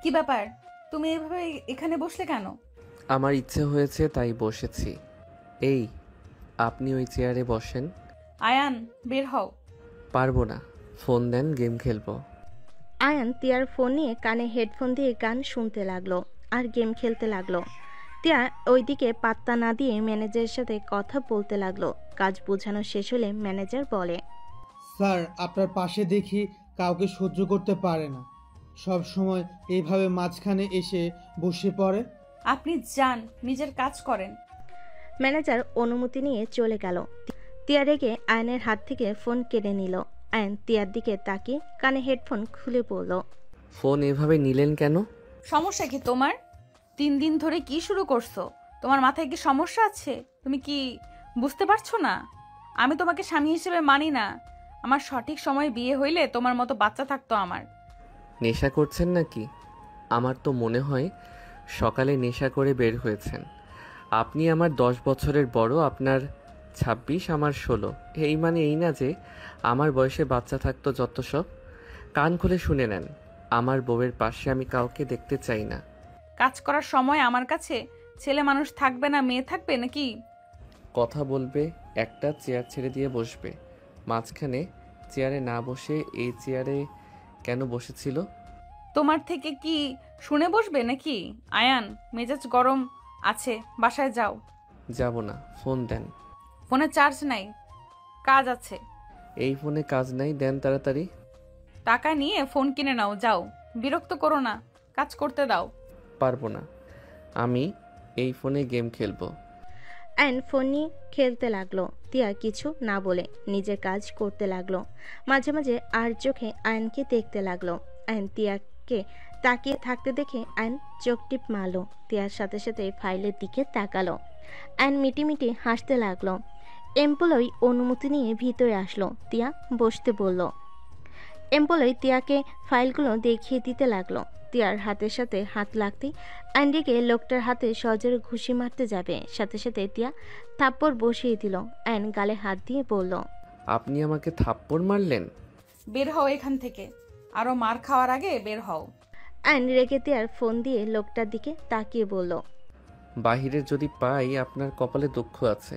কি ব্যাপার? তুমি এভাবে এখানে বসলে কেন? আমার ইচ্ছে হয়েছে তাই বসেছি। এই, আপনি ওই চেয়ারে বসেন। আয়ান, বের হও। পারবো না, ফোন দেন, গেম খেলবো। আয়ান তিয়ার ফোন নিয়ে কানে হেডফোন দিয়ে গান শুনতে লাগলো আর গেম খেলতে লাগলো। তিয়া ওইদিকে পাত্তা না দিয়ে ম্যানেজারের সাথে কথা বলতে লাগলো। কাজ বোঝানো শেষ হলে ম্যানেজার বলে, স্যার, আপনার পাশে দেখি কাউকে সহ্য করতে পারে না, সব সময় এইভাবে মাঝখানে এসে বসে পড়ে। আপনি যান, নিজের কাজ করেন। ম্যানেজার অনুমতি নিয়ে চলে গেল। তিয়া রেগে আয়নের হাত থেকে ফোন কেড়ে নিল। আয়ন তিয়ার দিকে তাকিয়ে কানে হেডফোন খুলে পড়ল। ফোন এভাবে নিলেন কেন? সমস্যা কি তোমার? 3 দিন ধরে কি শুরু করছো? তোমার মাথায় কি সমস্যা আছে? তুমি কি বুঝতে পারছো না? আমি তোমাকে স্বামী হিসেবে মানি না। আমার সঠিক সময়ে বিয়ে হইলে তোমার মতো বাচ্চা থাকতো আমার। নেশা করছেন নাকি? আমার তো মনে হয় সকালে নেশা করে বের হয়েছেন। আপনি আমার 10 বছরের বড়, আপনার 26, আমার 16। এই মানে এই না যে আমার বয়সে বাচ্চা থাকতো যত সব। কান খুলে শুনে নেন, আমার বউয়ের পাশে আমি কাউকে দেখতে চাই না। কাজ করার সময় আমার কাছে ছেলে মানুষ থাকবে না, মেয়ে থাকবে নাকি? কথা বলবে একটা, চেয়ার ছেড়ে দিয়ে বসবে। মাঝখানে চেয়ারে না বসে এই চেয়ারে কেন বসেছিল? তোমার থেকে কি শুনে বসবে নাকি? আয়ান, মেজাজ গরম আছে, বাসায় যাও। যাব না, ফোন দেন। ফোনে চার্জ নাই, কাজ আছে। এই ফোনে কাজ নাই, দেন তাড়াতাড়ি। টাকা নিয়ে ফোন কিনে নাও, যাও। বিরক্ত করো না, কাজ করতে দাও। পারবো না, আমি এই ফোনে গেম খেলবো। আয়ন ফোন নিয়ে খেলতে লাগলো। তিয়া কিছু না বলে নিজের কাজ করতে লাগলো। মাঝে মাঝে আর চোখে আয়নকে দেখতে লাগলো। আয়ন তিয়াকে তাকিয়ে থাকতে দেখে আয়ন চোখ টিপ মারলো। তিয়ার সাথে সাথে ফাইলের দিকে তাকালো। আয়ন মিটিমিটি হাসতে লাগলো। এমপ্লয়ি অনুমতি নিয়ে ভিতরে আসলো। তিয়া বসতে বলল। এমপ্লয়ি তিয়াকে ফাইলগুলো দেখিয়ে দিতে লাগলো। তিয়ার হাতের সাথে হাত লাগতেই আইনটিকে লোকটার হাতে সজোরে ঘুষি মারতে যাবে, সাথে সাথে তিয়া থাপ্পড় বসিয়ে দিল। আইন গালে হাত দিয়ে বলল, আপনি আমাকে থাপ্পড় মারলেন? বের হও এখান থেকে, আরো মার খাওয়ার আগে বের হও। আইন রেগে তিয়ার ফোন দিয়ে লোকটার দিকে তাকিয়ে বলল, বাহিরে যদি পাই আপনার কপালে দুঃখ আছে।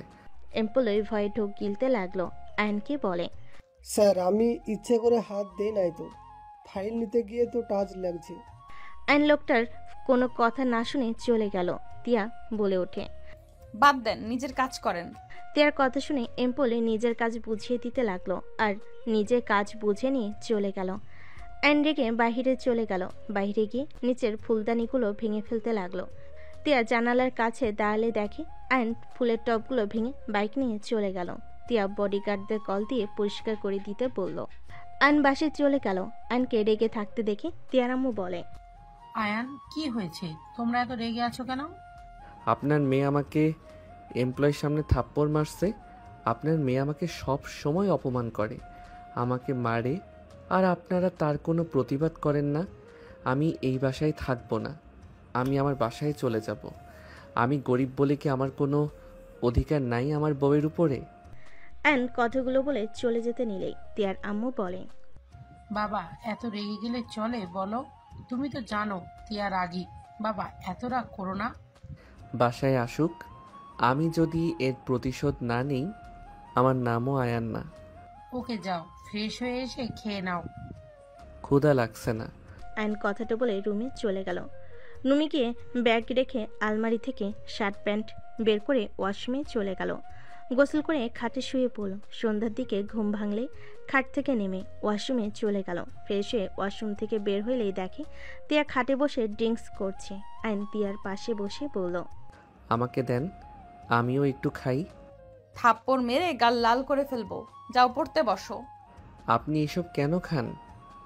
এমপ্লয়ি ভয়ে ঢোক গিলতে লাগলো। আইনকে বলে, স্যার, আমি ইচ্ছে করে হাত দেই নাই তো, ফাইল নিতে গিয়ে তো টাচ লাগছে। আইন লোকটার কোনো কথা না শুনে চলে গেল। তিয়া বলে ওঠে, বাদ দেন, নিজের কাজ করেন। তিয়ার কথা শুনে এমপ্লয়ি নিজের কাজ বুঝিয়ে দিতে লাগলো আর নিজের কাজ বুঝে নিয়ে চলে গেল। আইন রেগে বাহিরে চলে গেল। বাইরে গিয়ে নিচের ফুলদানিগুলো ভেঙে ফেলতে লাগলো। তিয়া জানালার কাছে দাঁড়ালে দেখে আইন ফুলের টবগুলো ভেঙে বাইক নিয়ে চলে গেল। তিয়া বডিগার্ডদের কল দিয়ে পরিষ্কার করে দিতে বলল। আইন বাসে চলে গেল। আইনকে রেগে থাকতে দেখে তিয়ার আম্মু বলে, আয়ান, কি হয়েছে? তোমরা এত রেগে আছো কেন? আপনার মেয়ে আমাকে এমপ্লয়ের সামনে থাপ্পড় মারছে। আপনার মেয়ে আমাকে সব সময় অপমান করে, আমাকে মারে, আর আপনারা তার কোনো প্রতিবাদ করেন না। আমি এই বাসায় থাকবো না, আমি আমার বাসায় চলে যাব। আমি গরিব বলে কি আমার কোনো অধিকার নাই আমার বউয়ের উপরে? আইন কথাগুলো বলে চলে যেতে নিলেই তিয়ার আম্মু বলে, বাবা, এত রেগে গেলে চলে বলো? তুমি তো জানো তিয়া রাগী। বাবা, এত রাগ করো না। বাসায় আসুক, আমি যদি এর প্রতিশোধ না নিই, আমার নামও আয়ান না। ওকে, যাও, ফ্রেশ হয়ে এসে খেয়ে নাও। ক্ষুধা লাগছে না। আইন কথাটা বলে রুমে চলে গেল। রুমে গিয়ে ব্যাগ রেখে আলমারি থেকে শার্ট প্যান্ট বের করে ওয়াশরুমে চলে গেল। গোসল করে খাটে শুয়ে পড়ল। সন্ধ্যার দিকে ঘুম ভাঙলে খাট থেকে নেমে ওয়াশরুমে চলে গেল। ফ্রেশ হয়ে ওয়াশরুম থেকে বের হইলেই দেখে তিয়া খাটে বসে ড্রিঙ্কস করছে। আইন তিয়ার পাশে বসে বলল, আমাকে দেন, আমিও একটু খাই। থাপ্পড় মেরে গাল লাল করে ফেলবো, যাও পড়তে বসো। আপনি এসব কেন খান?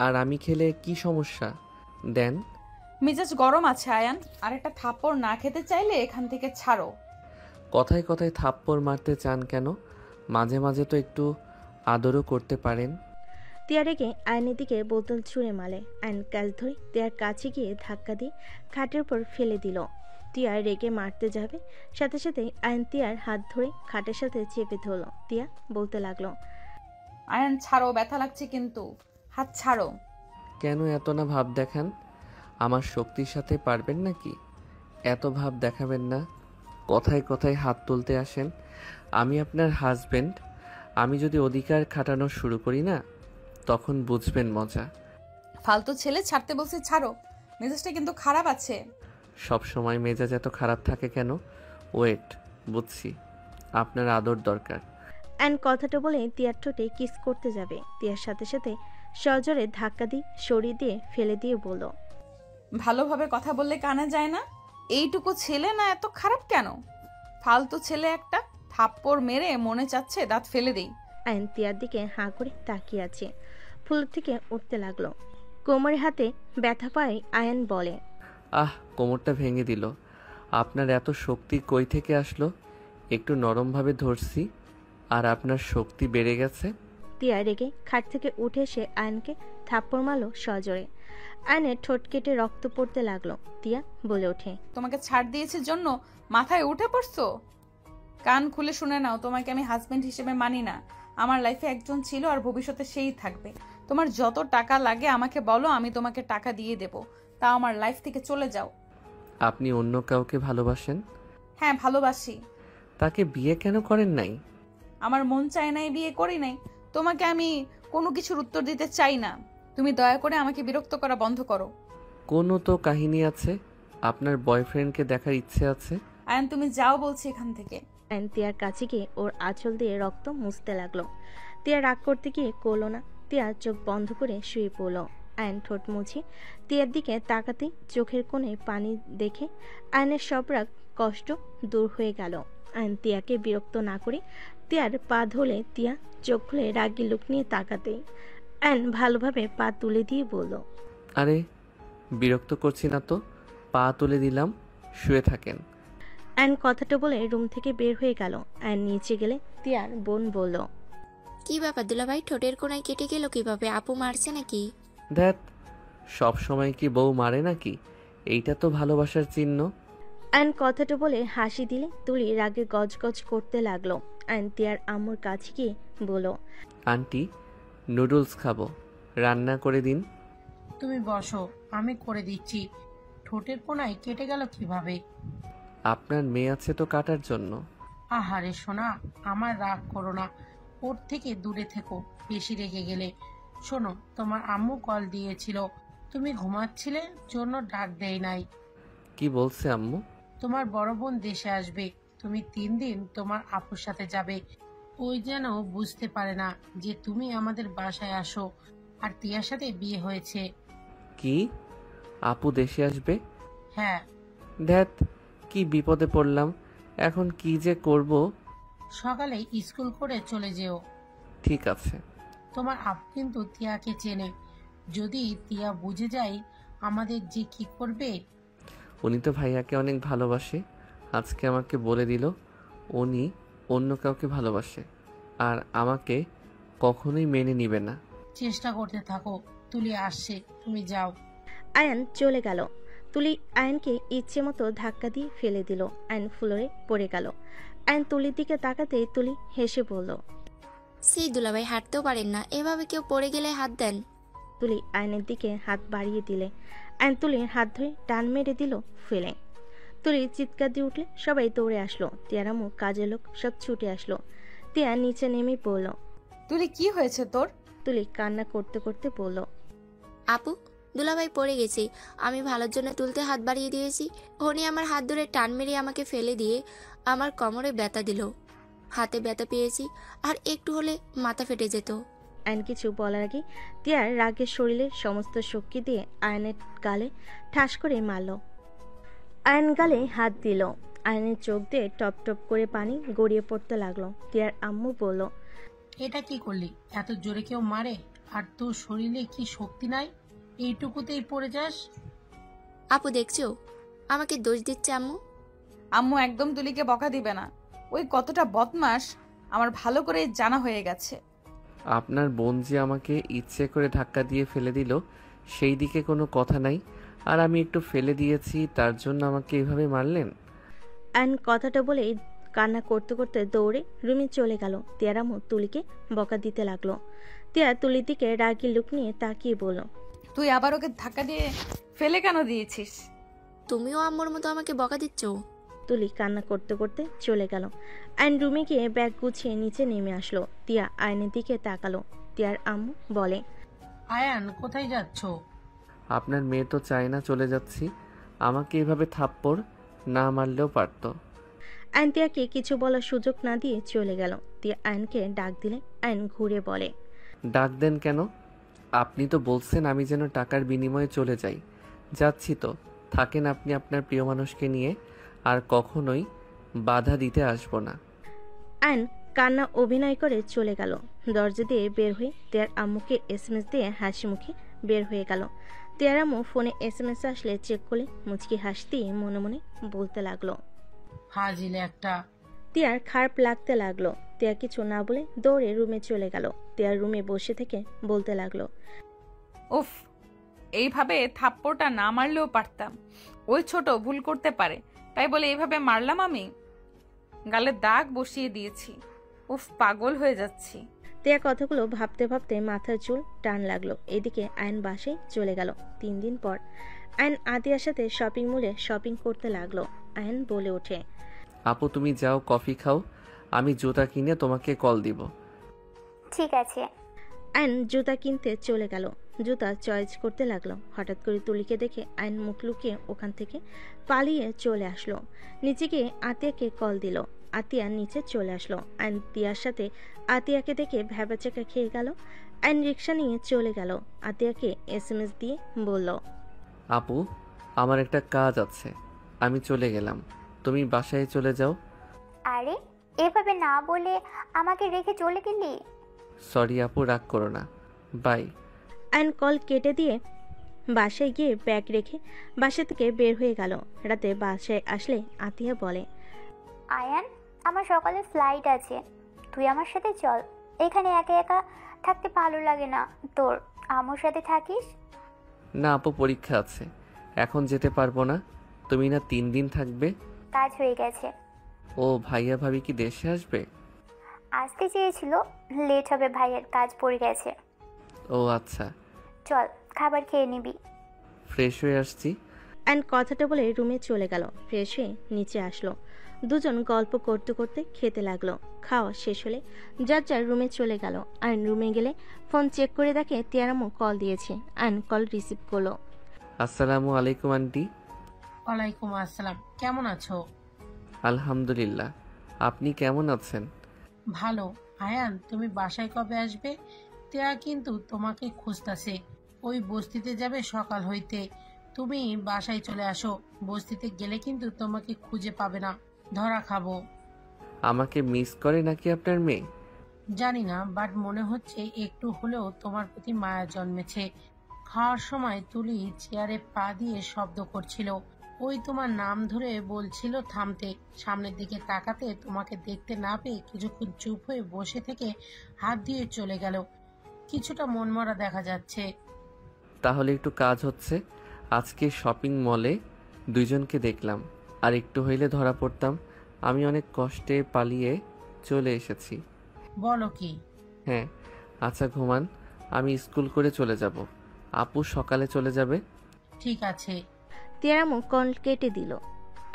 আর আমি খেলে কি সমস্যা? দেন। মেজাজ গরম আছে আয়ান, আর একটা থাপ্পড় না খেতে চাইলে এখান থেকে ছাড়ো। কথায় কথায় থাপ্পড় মারতে চান কেন? মাঝে মাঝে তো একটু আদরও করতে পারেন। তিয়া রেগে আয়নের দিকে বোতল ছুঁড়ে মারে। আয়ন কাজ ধরে তিয়ার কাছে গিয়ে ধাক্কা দিয়ে খাটের উপর ফেলে দিল। তিয়া রেগে মারতে যাবে, সাথে সাথে আয়ন তিয়ার হাত ধরে খাটের সাথে চেপে ধরল। তিয়া বলতে লাগলো, আয়ান ছাড়ো, ব্যথা লাগছে কিন্তু, হাত ছাড়ো। কেন এত না ভাব দেখান? আমার শক্তির সাথে পারবেন নাকি? এত ভাব দেখাবেন না। কথায় কথায় হাত তুলতে আসেন। আমি আপনার হাজবেন্ড। আমি যদি অধিকার খাটানো শুরু করি না, তখন বুঝবেন মজা। ফালতু ছেলে, ছাড়তে বলছি ছাড়ো। মেজাজটা কিন্তু খারাপ আছে। সব সময় মেজাজ এত খারাপ থাকে কেন? ওয়েট, বুঝছি। আপনার আদর দরকার। অ্যান কথাটা বলে তিয়ার ঠোঁটে কিস করতে যাবে। তিয়ার সাথে সাথে সজোরে ধাক্কা দিয়ে সরিয়ে দিয়ে ফেলে দিয়ে বলল, ভালোভাবে কথা বললে কানে যায় না? এইটুকু ছেলে না এত খারাপ কেন? ফালতু ছেলে একটা। থাপ্পড় মেরে মনে চাচ্ছে দাঁত ফেলে দেই। আয়ন তিয়ার দিকে হাঁ করে তাকিয়ে আছে। ফুল থেকে উঠতে লাগলো। কোমরে হাতে ব্যথা পায় আয়ন বলে, কোমরটা ভেঙে দিল। আপনার এত শক্তি কই থেকে আসলো? একটু নরমভাবে ধরছি আর আপনার শক্তি বেড়ে গেছে। তিয়া রেগে খাট থেকে উঠে এসে আয়নকে থাপ্পড় মারল সজোরে। আয়নের ঠোঁট কেটে রক্ত পড়তে লাগলো। তিয়া বলে ওঠে, তোমাকে ছাড় দিয়েছে জন্য মাথায় উঠে পড়ছো? কান খুলে শুনে নাও, তোমাকে আমি হাজবেন্ড হিসেবে মানি না। আমার লাইফে একজন ছিল আর ভবিষ্যতে সেই থাকবে। তোমার যত টাকা লাগে আমাকে বলো, আমি তোমাকে টাকা দিয়ে দেব। তা আমার লাইফ থেকে চলে যাও। আপনি অন্য কাউকে ভালোবাসেন? হ্যাঁ, ভালোবাসি। তাকে বিয়ে কেন করেন নাই? আমার মন চায় নাই, বিয়ে করি নাই। তোমাকে আমি কোনো কিছুর উত্তর দিতে চাই না। তুমি দয়া করে আমাকে বিরক্ত করা বন্ধ করো। কোনো তো কাহিনী আছে। আপনার বয়ফ্রেন্ডকে দেখার ইচ্ছে আছে। আয়ন, তুমি যাও বলছি এখান থেকে। আয়ন তিয়ার কাছে গিয়ে ওর আঁচল দিয়ে রক্ত মুছতে লাগলো। তিয়া রাগ করতে গিয়ে করলো না। তিয়া চোখ বন্ধ করে শুয়ে পড়ল। আয়ন ঠোঁট মুছে তিয়ার দিকে তাকাতে চোখের কোণে পানি দেখে আয়নের সব রাগ কষ্ট দূর হয়ে গেল। আয়ন তিয়াকে বিরক্ত না করে তিয়ার পা ধরে তিয়া চোখ খুলে রাগি লুক নিয়ে তাকাতেই আয়ন ভালোভাবে পা তুলে দিয়ে বলল, আরে বিরক্ত করছি না তো, পা তুলে দিলাম, শুয়ে থাকেন। আয়ন কথাটা বলে রুম থেকে বের হয়ে গেল। আয়ন নিচে গেলে তিয়ার বোন বলল, কি ব্যাপার দুলাভাই, ঠোঁটের কোনায় কেটে গেল কিভাবে? আপু মারছে নাকি? দেখ, সব সময় কি বউ মারে নাকি? এইটা তো ভালোবাসার চিহ্ন। আয়ন কথাটা বলে হাসি দিলে তুলি রাগে গজগজ করতে লাগলো। আয়ন তিয়ার আম্মুর কাছে গিয়ে বলল, আন্টি, নুডলস খাবো, রান্না করে দিন। তুমি বসো, আমি করে দিচ্ছি। ঠোঁটের কোনায় কেটে গেল কিভাবে? আপনার মেয়ে আছে তো কাটার জন্য। আহারে সোনা, আমার রাগ করো না। ওর থেকে দূরে থেকো, বেশি রেগে গেলে। শোনো, তোমার আম্মু কল দিয়েছিল, তুমি ঘুমাচ্ছিলে জন্য ডাক দেয় নাই। কি বলছে আম্মু? তোমার বড় বোন দেশে আসবে, তুমি 3 দিন তোমার আপুর সাথে যাবে। ওই যেন বুঝতে পারে না যে তুমি আমাদের বাসায় আসো আর তিয়ার সাথে বিয়ে হয়েছে। কি? আপু দেশে আসবে? হ্যাঁ। ধ্যাত, কি বিপদে পড়লাম। এখন কি যে করব। সকালে স্কুল করে চলে যেও। ঠিক আছে। তোমার আপু কিন্তু তিয়াকে চেনে, যদি তিয়া বুঝে যায় আমাদের যে কি করবে। উনি তো ভাইয়াকে অনেক ভালোবাসে। আজকে আমাকে বলে দিল উনি অন্য কাউকে ভালোবাসে আর আমাকে কখনোই মেনে নিবে না। চেষ্টা করতে থাকো, তুলি আসছে, তুমি যাও। আয়ন চলে গেল। তুলি আয়নকে ইচ্ছে মতো ধাক্কা দিয়ে ফেলে দিল। আয়ন ফ্লোরে পড়ে গেল। আয়ন তুলির দিকে তাকাতে তুলি হেসে বলল, সেই দুলাভাই হাঁটতেও পারেন না, এভাবে কেউ পড়ে গেলে হাত দেন। তুলি আয়নের দিকে হাত বাড়িয়ে দিলে আয়ন তুলির হাত ধরে টান মেরে দিল ফেলে। তুলি চিৎকার দিয়ে উঠলে সবাই দৌড়ে আসলো। তিয়ার আম্মু, কাজের লোক সব ছুটে আসলো। তিয়া নিচে নেমে পড়ল। তুলি, কি হয়েছে তোর? তুলি কান্না করতে করতে বলল, আপু, দুলাভাই পড়ে গেছি, আমি ভালোর জন্য তুলতে হাত বাড়িয়ে দিয়েছি। উনি আমার হাত ধরে টান মেরে আমাকে ফেলে দিয়ে আমার কোমরে ব্যথা দিল। হাতে ব্যথা পেয়েছি, আর একটু হলে মাথা ফেটে যেত। আয়ন কিছু বলার আগে তিয়ার রাগের শরীরের সমস্ত শক্তি দিয়ে আয়নের গালে ঠাস করে মারল। আয়ন গালে হাত দিল। আয়নের চোখ দিয়ে টপ টপ করে পানি গড়িয়ে পড়তে লাগলো। তিয়ার আম্মু বলল, এটা কি করলি? এত জোরে কেউ মারে? আর তোর শরীরে কি শক্তি নাই? এইটুকুতেই পড়ে যাস? আপু দেখছো, আমাকে দোষ দিচ্ছে আম্মু। আম্মু একদম তুলিকে বকা দিবে না। ওই কতটা বদমাস আমার ভালো করে জানা হয়ে গেছে। আপনার বোন যে আমাকে ইচ্ছে করে ধাক্কা দিয়ে ফেলে দিল, সেই দিকে কোনো কথা নাই। আর আমি একটু ফেলে দিয়েছি, তার জন্য আমাকে এভাবে মারলেন? আয়ন কথাটা বলেই কান্না করতে করতে দৌড়ে রুমে চলে গেল। তিয়ার আম্মু তুলিকে বকা দিতে লাগলো। তিয়া তুলির দিকে রাগি লুক নিয়ে তাকিয়ে বলল, তুই আবার ওকে ধাক্কা দিয়ে ফেলে কেন দিয়েছিস? তুমিও আম্মুর মতো আমাকে বকা দিচ্ছ। তুলি কান্না করতে করতে চলে গেল। আয়ন রুমে গিয়ে ব্যাগ গুছিয়ে নিচে নেমে আসলো। তিয়া আয়নের দিকে তাকালো। তিয়ার আম্মু বলে, আয়ান কোথায় যাচ্ছ? আপনার মেয়ে তো চায় না চলে যাচ্ছি। আমাকে এভাবে থাপ্পড় না মারলেও পারতো। আয়ন তিয়াকে কিছু বলার সুযোগ না দিয়ে চলে গেল। তিয়া আয়নকে ডাক দিলে আয়ন ঘুরে বলে, ডাক দেন কেন? আপনি তো বলছেন আমি যেন টাকার বিনিময়ে চলে যাই। যাচ্ছি তো, থাকেন আপনি আপনার প্রিয় মানুষকে নিয়ে, আর কখনোই বাধা দিতে আসবো না। আয়ন কান্না অভিনয় করে চলে গেল। দরজা দিয়ে বের হয়ে তিয়ার আম্মুকে এসএমএস দিয়ে হাসি মুখে বের হয়ে গেল। তিয়ার আম্মু ফোনে এসএমএস আসলে চেক করলে মুচকি হাসতে মনে মনে বলতে লাগলো। ফাজিল একটা। তিয়ার খারাপ লাগতে লাগলো। তিয়া কিছু না বলে দৌড়ে রুমে চলে গেল। তিয়ার রুমে বসে থেকে বলতে লাগলো, উফ, এইভাবে থাপ্পড়টা না মারলেও পারতাম। ওই ছোট ভুল করতে পারে, তাই বলে এইভাবে মারলাম আমি? গালে দাগ বসিয়ে দিয়েছি। উফ, পাগল হয়ে যাচ্ছি। তিয়া কথাগুলো ভাবতে ভাবতে মাথার চুল টান লাগলো। এদিকে আয়ন বাসায় চলে গেল। 3 দিন পর আয়ন আতিয়ার সাথে শপিং মলে শপিং করতে লাগলো। আয়ন বলে ওঠে, আপু তুমি যাও, কফি খাও, আমি জুতা কিনে তোমাকে কল দিব। ঠিক আছে। আয়ন জুতা কিনতে চলে গেল। জুতা চয়েস করতে লাগলো। হঠাৎ করে তুলিকে দেখে আয়ন মুখ লুকিয়ে ওখান থেকে পালিয়ে চলে আসলো। নিচে গিয়ে আতিয়াকে কল দিল। আতিয়া নিচে চলে আসলো। আয়ন তিয়ার সাথে আতিয়াকে দেখে ভ্যাবাচাকা খেয়ে গেল। আয়ন রিক্সা নিয়ে চলে গেল। আতিয়াকে এসএমএস দিয়ে বলল, আপু আমার একটা কাজ আছে, আমি চলে গেলাম, তুমি বাসায় চলে যাও। আরে এভাবে না বলে আমাকে রেখে চলে গেলি? সরি আপু, রাগ করো না, বাই। আয়ন কল কেটে দিয়ে বাসায় গিয়ে ব্যাগ রেখে বাসা থেকে বের হয়ে গেল। রাতে বাসায় আসলে আতিয়া বলে, আয়ান, আমার সকালে ফ্লাইট আছে, তুই আমার সাথে চল। এখানে একা একা থাকতে ভালো লাগে না, তোর আমার সাথে থাকিস। না আপু, পরীক্ষা আছে, এখন যেতে পারবো না। তুমি না 3 দিন থাকবে? কাজ হয়ে গেছে। ও ভাইয়া ভাবি কি দেশে আসবে? আসতে চেয়েছিল, লেট হবে, ভাইয়ের কাজ পড়ে গেছে। ও আচ্ছা, চল খাবার খেয়ে নিবি। ফ্রেশ হয়ে আসছি। অ্যান্ড কথাটা বলে রুমে চলে গেল। ফ্রেশ হয়ে নিচে আসলো। দুজন গল্প করতে করতে খেতে লাগলো। খাওয়া শেষ হলে যার যার রুমে চলে গেল। আয়ন রুমে গেলে ফোন চেক করে দেখে তিয়ারামু কল দিয়েছে। আয়ন কল রিসিভ করলো। আসসালামু আলাইকুম আন্টি। ওয়ালাইকুম আসসালাম, কেমন আছো? আলহামদুলিল্লাহ, আপনি কেমন আছেন? ভালো। আয়ান, তুমি বাসায় কবে আসবে? তিয়া কিন্তু তোমাকে খুঁজতাছে। ওই বস্তিতে যাবে সকাল হইতে। তুমি বাসায় চলে আসো, বস্তিতে গেলে কিন্তু তোমাকে খুঁজে পাবে না, ধরা খাবো। আমাকে মিস করে নাকি আপনার মেয়ে? জানি না, বাট মনে হচ্ছে একটু হলেও তোমার প্রতি মায়া জন্মেছে। খাওয়ার সময় তুলি চেয়ারে পা দিয়ে শব্দ করছিল, ওই তোমার নাম ধরে বলছিল থামতে। সামনের দিকে তাকাতে তোমাকে দেখতে না পেয়ে কিছুক্ষণ চুপ হয়ে বসে থেকে হাত দিয়ে চলে গেল। কিছুটা মনমরা দেখা যাচ্ছে। তাহলে একটু কাজ হচ্ছে। আজকে শপিং মলে দুইজনকে দেখলাম, আর একটু হইলে ধরা পড়তাম। আমি অনেক কষ্টে পালিয়ে চলে এসেছি। বলো কি? হ্যাঁ। আচ্ছা ঘুমান, আমি স্কুল করে চলে যাব। আপু সকালে চলে যাবে। ঠিক আছে। তিয়ারামু কল কেটে দিল।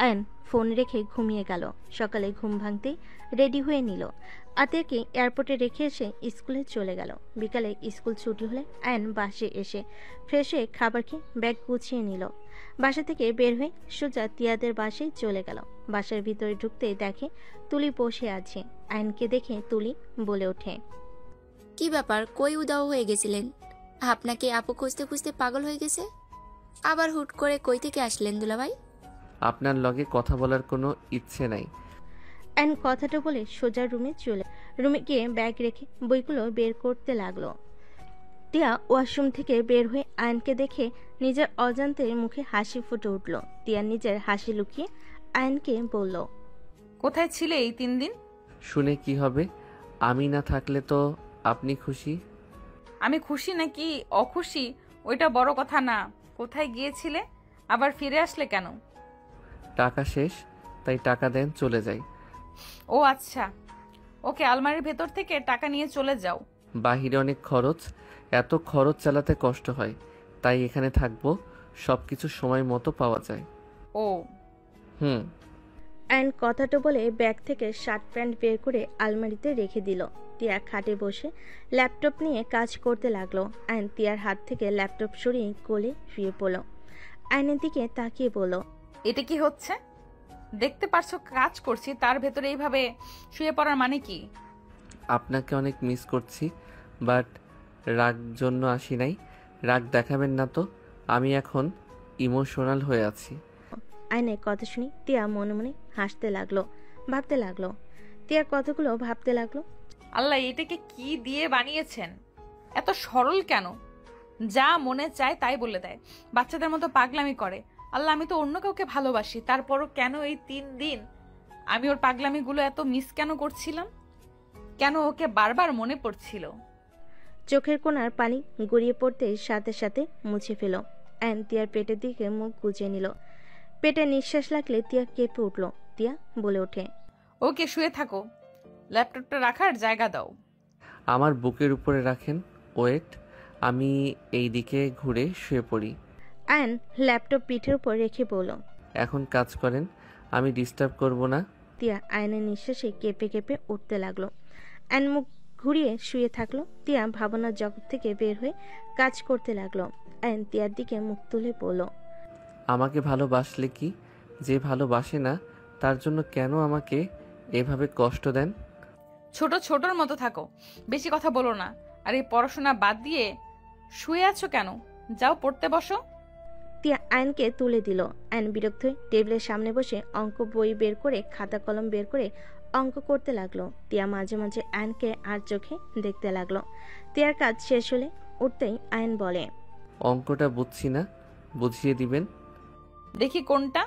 আয়ন ফোন রেখে ঘুমিয়ে গেল। সকালে ঘুম ভাঙতেই রেডি হয়ে নিল। আতিয়াকে এয়ারপোর্টে রেখে এসে স্কুলে চলে গেল। বিকালে স্কুল ছুটি হলে আয়ন বাসে এসে ফ্রেশ হয়ে খাবার খেয়ে ব্যাগ গুছিয়ে নিল। বাসা থেকে বের হয়ে সোজা তিয়াদের বাসায় চলে গেল। বাসার ভিতরে ঢুকতেই দেখে তুলি বসে আছে। আয়নকে দেখে তুলি বলে ওঠে, কি ব্যাপার, কই উদাও হয়ে গেছিলেন? আপনাকে আপু খুঁজতে খুঁজতে পাগল হয়ে গেছে। আবার হুট করে কই থেকে আসলেন দুলাভাই? আপনার লগে কথা বলার কোনো ইচ্ছে নাই। অ্যান কথাটা বলে সোজা রুমে গিয়ে ব্যাগ রেখে বইগুলো বের করতে লাগলো। টিয়া ওয়াশরুম থেকে বের হয়ে আয়নকে দেখে নিজের অজান্তে মুখে হাসি ফুটে উঠল। টিয়া নিজের হাসি লুকিয়ে আয়নকে বলল, কোথায় ছিলে এই 3 দিন? শুনে কি হবে? আমি না থাকলে তো আপনি খুশি। আমি খুশি নাকি অখুশি ওইটা বড় কথা না। কোথায় গিয়েছিলে, আবার ফিরে আসলে কেন? টাকা শেষ, তাই টাকা দেন, চলে যাই। ও আচ্ছা, ওকে, আলমারির ভেতর থেকে টাকা নিয়ে চলে যাও। বাহিরে অনেক খরচ, এত খরচ চালাতে কষ্ট হয়। তাই এখানে থাকবো, সব কিছু সময় মতো পাওয়া যায়। ও হুম। অ্যান্ড কথাটা বলে ব্যাগ থেকে শার্ট প্যান্ট বের করে আলমারিতে রেখে দিল। টিয়া খাটে বসে ল্যাপটপ নিয়ে কাজ করতে লাগলো। অ্যান্ড টিয়ার হাত থেকে ল্যাপটপ সরিয়ে কোলে শুয়ে পড়ল। আয়নের দিকে তাকিয়ে বলল, এটা কি হচ্ছে? দেখতে পারছো কাজ করছি, তার ভেতরে এইভাবে শুয়ে পড়ার মানে কি? আপনাকে অনেক মিস করছি, বাট রাগ জন্য আসি নাই। রাগ দেখাবেন না তো, আমি এখন ইমোশনাল হয়ে আছি। আয়নের কথা শুনে টিয়া মনে মনে হাসতে লাগলো, ভাবতে লাগলো। টিয়ার কথাগুলো ভাবতে লাগলো। আল্লাহ, এটাকে কি দিয়ে বানিয়েছেন? এত সরল কেন? যা মনে চায় তাই বলে দেয়, বাচ্চাদের মতো পাগলামি করে। আল্লাহ, আমি তো অন্য কাউকে ভালোবাসি, তারপরও কেন এই 3 দিন আমি ওর পাগলামিগুলো এত মিস কেন করছিলাম? কেন ওকে বারবার মনে পড়ছিল? চোখের কোণার পানি গড়িয়ে পড়তেই সাথে সাথে মুছে ফেল। অ্যান টিয়ার পেটের দিকে মুখ গুজে নিল। পেটে নিঃশ্বাস লাগলে টিয়া কেঁপে উঠল। টিয়া বলে ওঠে, ওকে, শুয়ে থাকো, ল্যাপটপটা রাখার জায়গা দাও। আমার বুকের উপরে রাখেন, ওয়েট। আমি এই দিকে ঘুরে শুয়ে পড়ি। অ্যান ল্যাপটপ পিঠের উপর রেখে বলল। এখন কাজ করেন, আমি ডিস্টার্ব করব না। টিয়া আয়নের নিঃশ্বাসে কেঁপে কেঁপে উঠতে লাগলো। অ্যান মুখ ঘুরিয়ে শুয়ে থাকলো। টিয়া ভাবনার জগৎ থেকে বের হয়ে কাজ করতে লাগলো। অ্যান টিয়ার দিকে মুখ তুলে বলল, আমাকে ভালোবাসলে কি, যে ভালোবাসে না তার জন্য কেন আমাকে এভাবে কষ্ট দেন? ছোট ছোটর মতো থাকো, বেশি কথা বলো না। আর এই পড়াশোনা বাদ দিয়ে শুয়ে আছো কেন? যাও পড়তে বসো। টিয়া আয়নকে তুলে দিল। আয়ন বিরক্ত হয়ে টেবিলের সামনে বসে অঙ্ক বই বের করে খাতা কলম বের করে অঙ্ক করতে লাগলো। টিয়া মাঝে মাঝে আয়নকে আর চোখে দেখতে লাগলো। টিয়ার কাজ শেষ হলে উঠতেই আয়ন বলে, অঙ্কটা বুঝছি না, বুঝিয়ে দিবেন? দেখি কোনটা।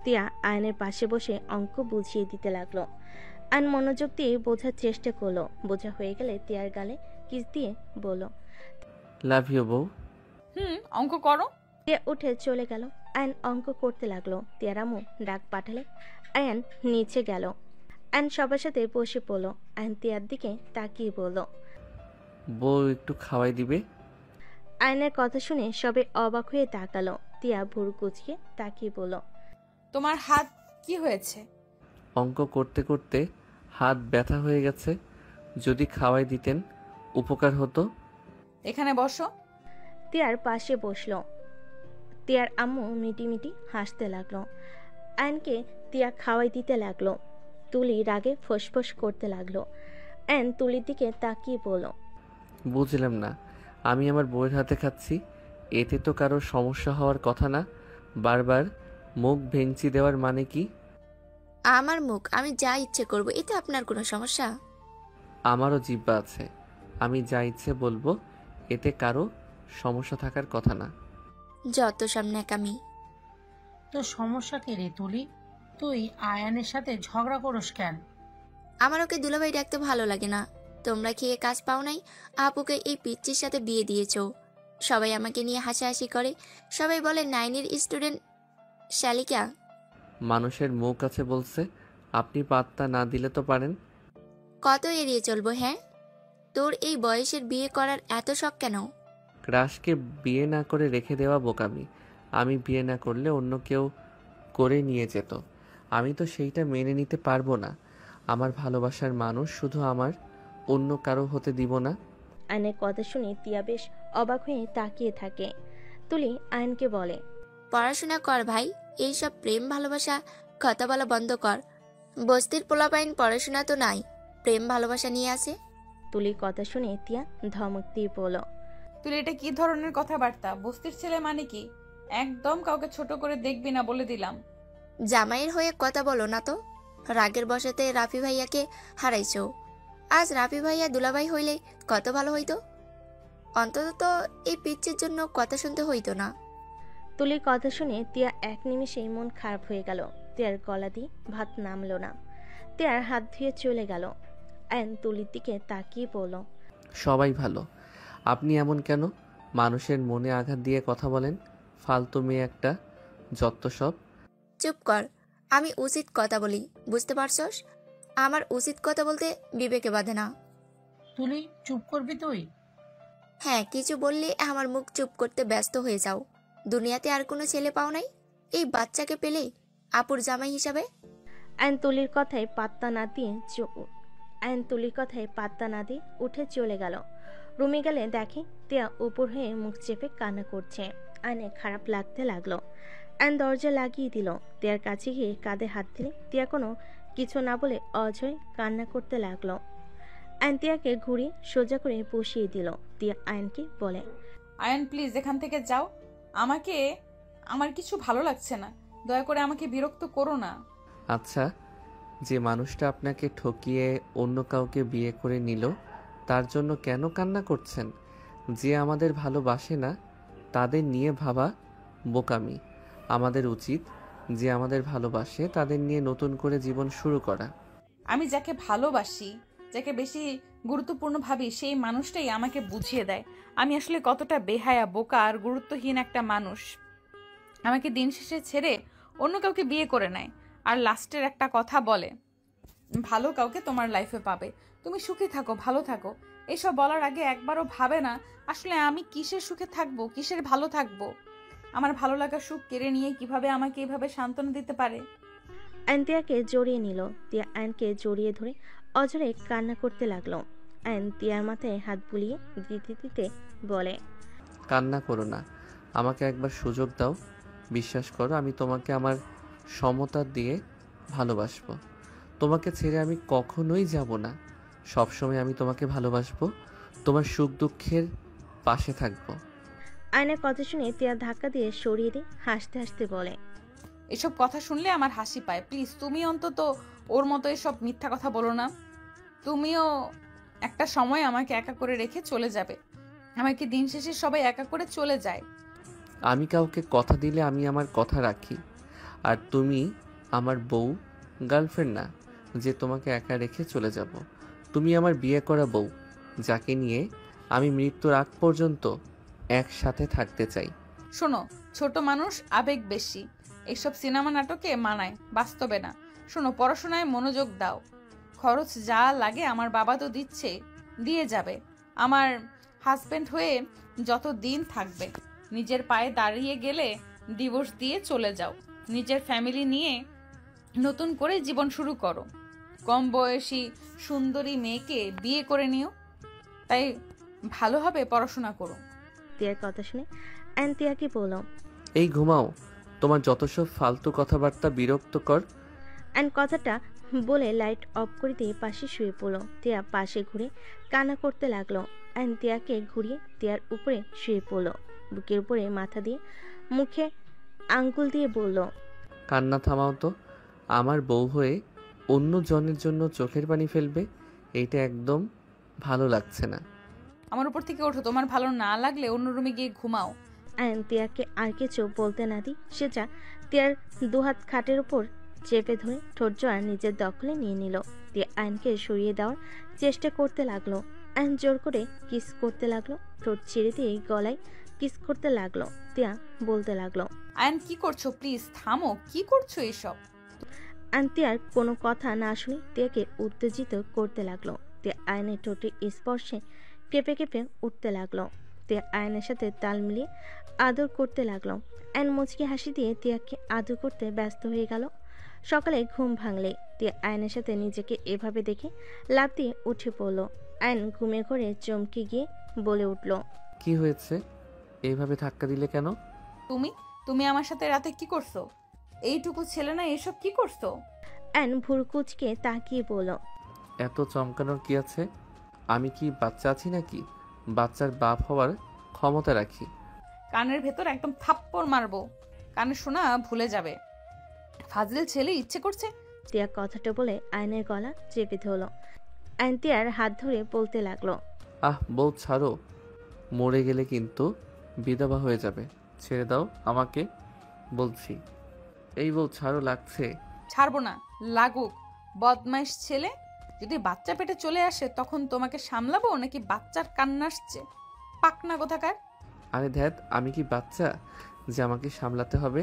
টিয়া আয়নের পাশে বসে অঙ্ক বুঝিয়ে দিতে লাগলো। আয়ন মনোযোগ দিয়ে বোঝার চেষ্টা করলো। বোঝা হয়ে গেলে টিয়ার গালে কিস দিয়ে বলল, লাভ ইউ বউ। অঙ্ক করো। টিয়া উঠে চলে গেল। আয়ন অঙ্ক করতে লাগলো। টিয়ার আম্মু ডাক পাঠালে আয়ন নিচে গেল। আয়ন সবার সাথে বসে পড়লো। আয়ন টিয়ার দিকে তাকিয়ে বলল, বউ একটু খাওয়াই দিবে? আয়নের কথা শুনে সবে অবাক হয়ে তাকালো। টিয়া ভুরু কুচকে তাকিয়ে বলল, তোমার হাত কি হয়েছে? অঙ্ক করতে করতে হাত ব্যথা হয়ে গেছে, যদি খাওয়াই দিতেন উপকার হতো। এখানে বসো। টিয়ার পাশে বসলো। টিয়ার আম্মু মিটি মিটি হাসতে লাগলো। আয়নকে টিয়া খাওয়াই দিতে লাগলো। তুলি রাগে ফোঁসফোঁস করতে লাগলো। আয়ন তুলির দিকে তাকিয়ে বলল, বুঝলাম না, আমি আমার বউয়ের হাতে খাচ্ছি, এতে তো কারো সমস্যা হওয়ার কথা না। বারবার মুখ ভেঙচি দেওয়ার মানে কি? আমার মুখ, আমি যা ইচ্ছে করব, এতে আপনার কোনো সমস্যা? আমারও জিহ্বা আছে, আমি যা ইচ্ছে বলবো, এতে কারো সমস্যা থাকার কথা না। যত সব ন্যাকামি। তো সমস্যা কে রে তুলি? তুই আয়ানের সাথে ঝগড়া করস কেন? আমার ওকে দুলাভাই ডাকতে ভালো লাগে না। তোমরা খেয়ে কাজ পাও নাই, আপুকে এই পিচ্চির সাথে বিয়ে দিয়েছো। সবাই আমাকে নিয়ে হাসাহাসি করে, সবাই বলে নাইনের স্টুডেন্ট শালিকা। মানুষের মুখ আছে বলছে, আপনি পাত্তা না দিলে তো পারেন। কত এড়িয়ে চলবো? হ্যাঁ, তোর এই বয়সের বিয়ে করার এত শখ কেন? ক্রাশকে বিয়ে না করে রেখে দেওয়া বোকামি। আমি বিয়ে না করলে অন্য কেউ করে নিয়ে যেত, আমি তো সেইটা মেনে নিতে পারবো না। আমার ভালোবাসার মানুষ শুধু আমার, অন্য কারো হতে দিব না। আয়নের কথা শুনে টিয়া বেশ অবাক হয়ে তাকিয়ে থাকে। তুলি আয়নকে বলে, পড়াশোনা কর ভাই, এইসব প্রেম ভালোবাসা কথা বলা বন্ধ কর। বস্তির পোলাপাইন পড়াশোনা তো নাই, প্রেম ভালোবাসা নিয়ে আসে। তুলির কথা শুনে টিয়া ধমক দিয়ে বলল, তুই এটা কি ধরনের কথাবার্তা? বস্তির ছেলে মানে কি? একদম কাউকে ছোট করে দেখবি না, বলে দিলাম। জামাইয়ের হয়ে কথা বলো না তো। রাগের বসাতে রাফি ভাইয়াকে হারাইছো। আজ রাফি ভাইয়া দুলাভাই হইলে কত ভালো হইতো। অন্তত তো এই পিচ্চির জন্য কথা শুনতে হইতো না। তুলির কথা শুনে টিয়া এক নিমিষেই মন খারাপ হয়ে গেল। টিয়ার গলা দিয়ে ভাত নামলো না। টিয়ার হাত ধুয়ে চলে গেল। আয়ন তুলির দিকে তাকিয়ে বলল, সবাই ভালো, আপনি এমন কেন? মানুষের মনে আঘাত দিয়ে কথা বলেন, ফালতু মেয়ে একটা, যত সব। চুপ কর, আমি উচিত কথা বলি, বুঝতে পারছস? আমার উচিত কথা বলতে বিবেকে বাঁধে না। তুলি চুপ করবি তুই? হ্যাঁ, কিছু বললে আমার মুখ চুপ করতে ব্যস্ত হয়ে যাও। দুনিয়াতে আর কোনো ছেলে পাও নাই এই বাচ্চাকে পেলে আপুর জামাই হিসাবে? আয়ন তুলির কথায় পাত্তা না দিয়ে উঠে চলে গেল। রুমে গেলে দেখে টিয়া উপর হয়ে মুখ চেপে কান্না করছে। আয়নে খারাপ লাগতে লাগলো। আয়ন দরজা লাগিয়ে দিল। টিয়ার কাছে গিয়ে কাঁধে হাত দিলে টিয়া কোনো কিছু না বলে অঝরে কান্না করতে লাগলো। আয়ন টিয়াকে ঘুরিয়ে সোজা করে বসিয়ে দিল। টিয়া আয়নকে বলে, আয়ান প্লিজ এখান থেকে যাও। আমার কিছু ভালো লাগছে না, দয়া করে আমাকে বিরক্ত করো না। আচ্ছা, যে মানুষটা আপনাকে ঠকিয়ে অন্য কাউকে বিয়ে করে নিল তার জন্য কেন কান্না করছেন? যে আমাদের ভালোবাসে না তাদের নিয়ে ভাবা বোকামি। আমাদের উচিত যে আমাদের ভালোবাসে তাদের নিয়ে নতুন করে জীবন শুরু করা। আমি যাকে ভালোবাসি, যাকে বেশি গুরুত্বপূর্ণ ভাবি, সেই মানুষটাই আমাকে বুঝিয়ে দেয় আমি আসলে কতটা বেহায়া, বোকা আর গুরুত্বহীন একটা মানুষ। আমাকে দিন শেষে ছেড়ে অন্য কাউকে বিয়ে করে নেয় আর লাস্টের একটা কথা বলে, ভালো কাউকে তোমার লাইফে পাবে, তুমি সুখে থাকো, ভালো থাকো। এসব বলার আগে একবারও ভাবে না আসলে আমি কিসের সুখে থাকবো, কিসের ভালো থাকবো। আমার ভালো লাগা সুখ কেড়ে নিয়ে কিভাবে আমাকে এভাবে সান্ত্বনা দিতে পারে। আয়ন টিয়াকে জড়িয়ে নিল। টিয়া আয়নকে জড়িয়ে ধরে অঝরে কান্না করতে লাগলো। আয়ন টিয়ার মাথায় হাত বুলিয়ে দিতে দিতে বলে, কান্না করো না, আমাকে একবার সুযোগ দাও। বিশ্বাস করো, আমি তোমাকে আমার সমতা দিয়ে ভালোবাসবো। তোমাকে ছেড়ে আমি কখনোই যাব না। সবসময় আমি তোমাকে ভালোবাসবো, তোমার সুখ দুঃখের পাশে থাকবো। আয়নের কথা শুনে টিয়া ধাক্কা দিয়ে সরিয়ে দিয়ে হাসতে হাসতে বলে, এসব কথা শুনলে আমার হাসি পায়। প্লিজ তুমি অন্তত ওর মতো এসব মিথ্যা কথা বলো না। তুমিও একটা সময় আমাকে একা করে রেখে চলে যাবে। আমাকে দিন শেষে সবাই একা করে চলে যায়। আমি কাউকে কথা দিলে আমি আমার কথা রাখি। আর তুমি আমার বউ, গার্লফ্রেন্ড না যে তোমাকে একা রেখে চলে যাব। তুমি আমার বিয়ে করা বউ, যাকে নিয়ে আমি মৃত্যুর আগ পর্যন্ত একসাথে থাকতে চাই। শোনো, ছোট মানুষ, আবেগ বেশি, এইসব সিনেমা নাটকে মানায়, বাস্তবে না। শোনো, পড়াশোনায় মনোযোগ দাও। খরচ যা লাগে আমার বাবা তো দিচ্ছে, দিয়ে যাবে। আমার হাজবেন্ড হয়ে যত দিন থাকবে। নিজের পায়ে দাঁড়িয়ে গেলে ডিভোর্স দিয়ে চলে যাও। নিজের ফ্যামিলি নিয়ে নতুন করে জীবন শুরু করো। কম বয়সী সুন্দরী মেয়েকে বিয়ে করে নিও। তাই ভালোভাবে পড়াশোনা করো। টিয়ার কথা শুনে আয়ন টিয়াকে বলল, এই ঘুমাও, তোমার যত সব ফালতু কথাবার্তা বিরক্তকর। আয়ন কথাটা বলে লাইট অফ করে দিয়ে পাশে শুয়ে পড়ল। টিয়া পাশে ঘুরে কান্না করতে লাগলো। আয়ন টিয়াকে ঘুরিয়ে টিয়ার উপরে শুয়ে পড়ল। বুকের উপরে মাথা দিয়ে মুখে আঙ্গুল দিয়ে বলল, কান্না থামাও তো। আমার বউ হয়ে অন্য জনের জন্য চোখের পানি ফেলবে, এইটা একদম ভালো লাগছে না। আমার উপর থেকে ওঠো, তোমার ভালো না লাগলে অন্য রুমে গিয়ে ঘুমাও। আয়ন টিয়াকে আর কিছু বলতে না দি সে যা টিয়ার দুহাত খাটের উপর চেপে ধরে ঠোঁট জোড়া নিজের দখলে নিয়ে নিল। টিয়া আয়নকে সরিয়ে দেওয়ার চেষ্টা করতে লাগলো। আয়ন জোর করে কিস করতে লাগলো। ঠোঁট ছেড়ে দিয়ে গলায় কিস করতে লাগলো। টিয়া বলতে লাগলো, আয়ন কি করছো? প্লিজ থামো, কি করছো এসব? আয়ন টিয়ার কোনো কথা না শুনে টিয়াকে উত্তেজিত করতে লাগলো। টিয়া আয়নের ঠোঁটের স্পর্শে কেঁপে কেঁপে উঠতে লাগলো। টিয়া আয়নের সাথে তাল মিলিয়ে আদর করতে লাগলো। আয়ন মুচকি হাসি দিয়ে টিয়াকে আদর করতে ব্যস্ত হয়ে গেল। সকালে ঘুম ভাঙলে টিয়া আয়নের সাথে নিজেকে এভাবে দেখে লাফ দিয়ে উঠে পড়ল। আয়ন ঘুমে ঘরে চমকে গিয়ে বলে উঠল, কি হয়েছে? এইভাবে ধাক্কা দিলে কেন? তুমি আমার সাথে রাতে কি করছো? এইটুকু ছেলে না, এসব কি করছো? আয়ন ভুরকুচকে তাকিয়ে বলল, এত চমকানোর কি আছে? আমি কি বাচ্চা আছি নাকি? বাচ্চার বাপ হওয়ার ক্ষমতা রাখি। কানের ভেতর একদম থাপ্পড় মারবো, কানে শোনা ভুলে যাবে। ফাজিল ছেলে, ইচ্ছে করছে। টিয়া কথাটা বলে আয়নের গলা চেপে ধরল। আয়ন টিয়ার হাত ধরে বলতে লাগলো, আহ বউ ছাড়ো, মরে গেলে কিন্তু বিধবা হয়ে যাবে। ছেড়ে দাও আমাকে বলছি। এই বউ ছাড়ো, লাগছে। ছাড়বো না, লাগুক। বদমাইশ ছেলে, যদি বাচ্চা পেটে চলে আসে তখন তোমাকে সামলাবো নাকি বাচ্চার কান্না আসছে? পাকনা কোথাকার। আরে ধ্যাত, আমি কি বাচ্চা যে আমাকে সামলাতে হবে?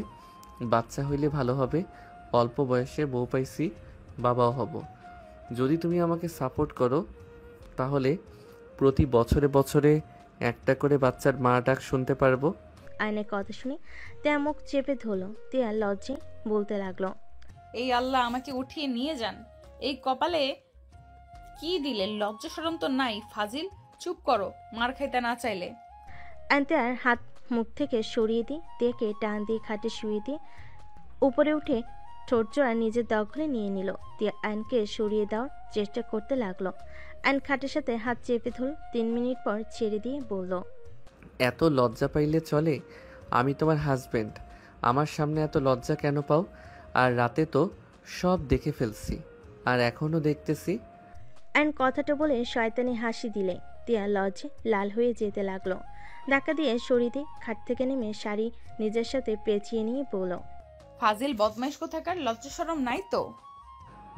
বাচ্চা হইলে ভালো হবে, অল্প বয়সে বউ পাইছি, বাবাও হব। যদি তুমি আমাকে সাপোর্ট করো তাহলে প্রতি বছরে বছরে একটা করে বাচ্চার মা ডাক শুনতে পারবো? আয়নের কথা শুনে তিয়া মুখ চেপে ধরলো। তিয়া লজ্জায় বলতে লাগলো, এই আল্লাহ আমাকে উঠিয়ে নিয়ে যান। এই কপালে কি দিলে? লজ্জা শরম তো নাই। ফাজিল, চুপ করো, মার খাইতে না চাইলে। আয়ন তিয়ার হাত মুখ থেকে সরিয়ে দিয়ে তিয়াকে টান দিয়ে খাটে শুয়ে দিয়ে উপরে উঠে ঠোঁট জোড়া নিজের দখলে নিয়ে নিল। তিয়া আয়নকে সরিয়ে দেওয়ার চেষ্টা করতে লাগলো। আয়ন খাটের সাথে হাত চেপে ধরল। 3 মিনিট পর ছেড়ে দিয়ে বলল, এত লজ্জা পাইলে চলে? আমি তোমার হাজবেন্ড, আমার সামনে এত লজ্জা কেন পাও? আর রাতে তো সব দেখে ফেলছি, আর এখনো দেখতেছি। আয়ন কথাটা বলে শয়তানি হাসি দিলে তিয়া লজ্জে লাল হয়ে যেতে লাগলো। ধাক্কা দিয়ে সরিয়ে দিয়ে খাট থেকে নেমে শাড়ি নিজের সাথে পেঁচিয়ে নিয়ে বলল, ফাজিল বদমাইশ কোথাকার, লজ্জা শরম নাই তো?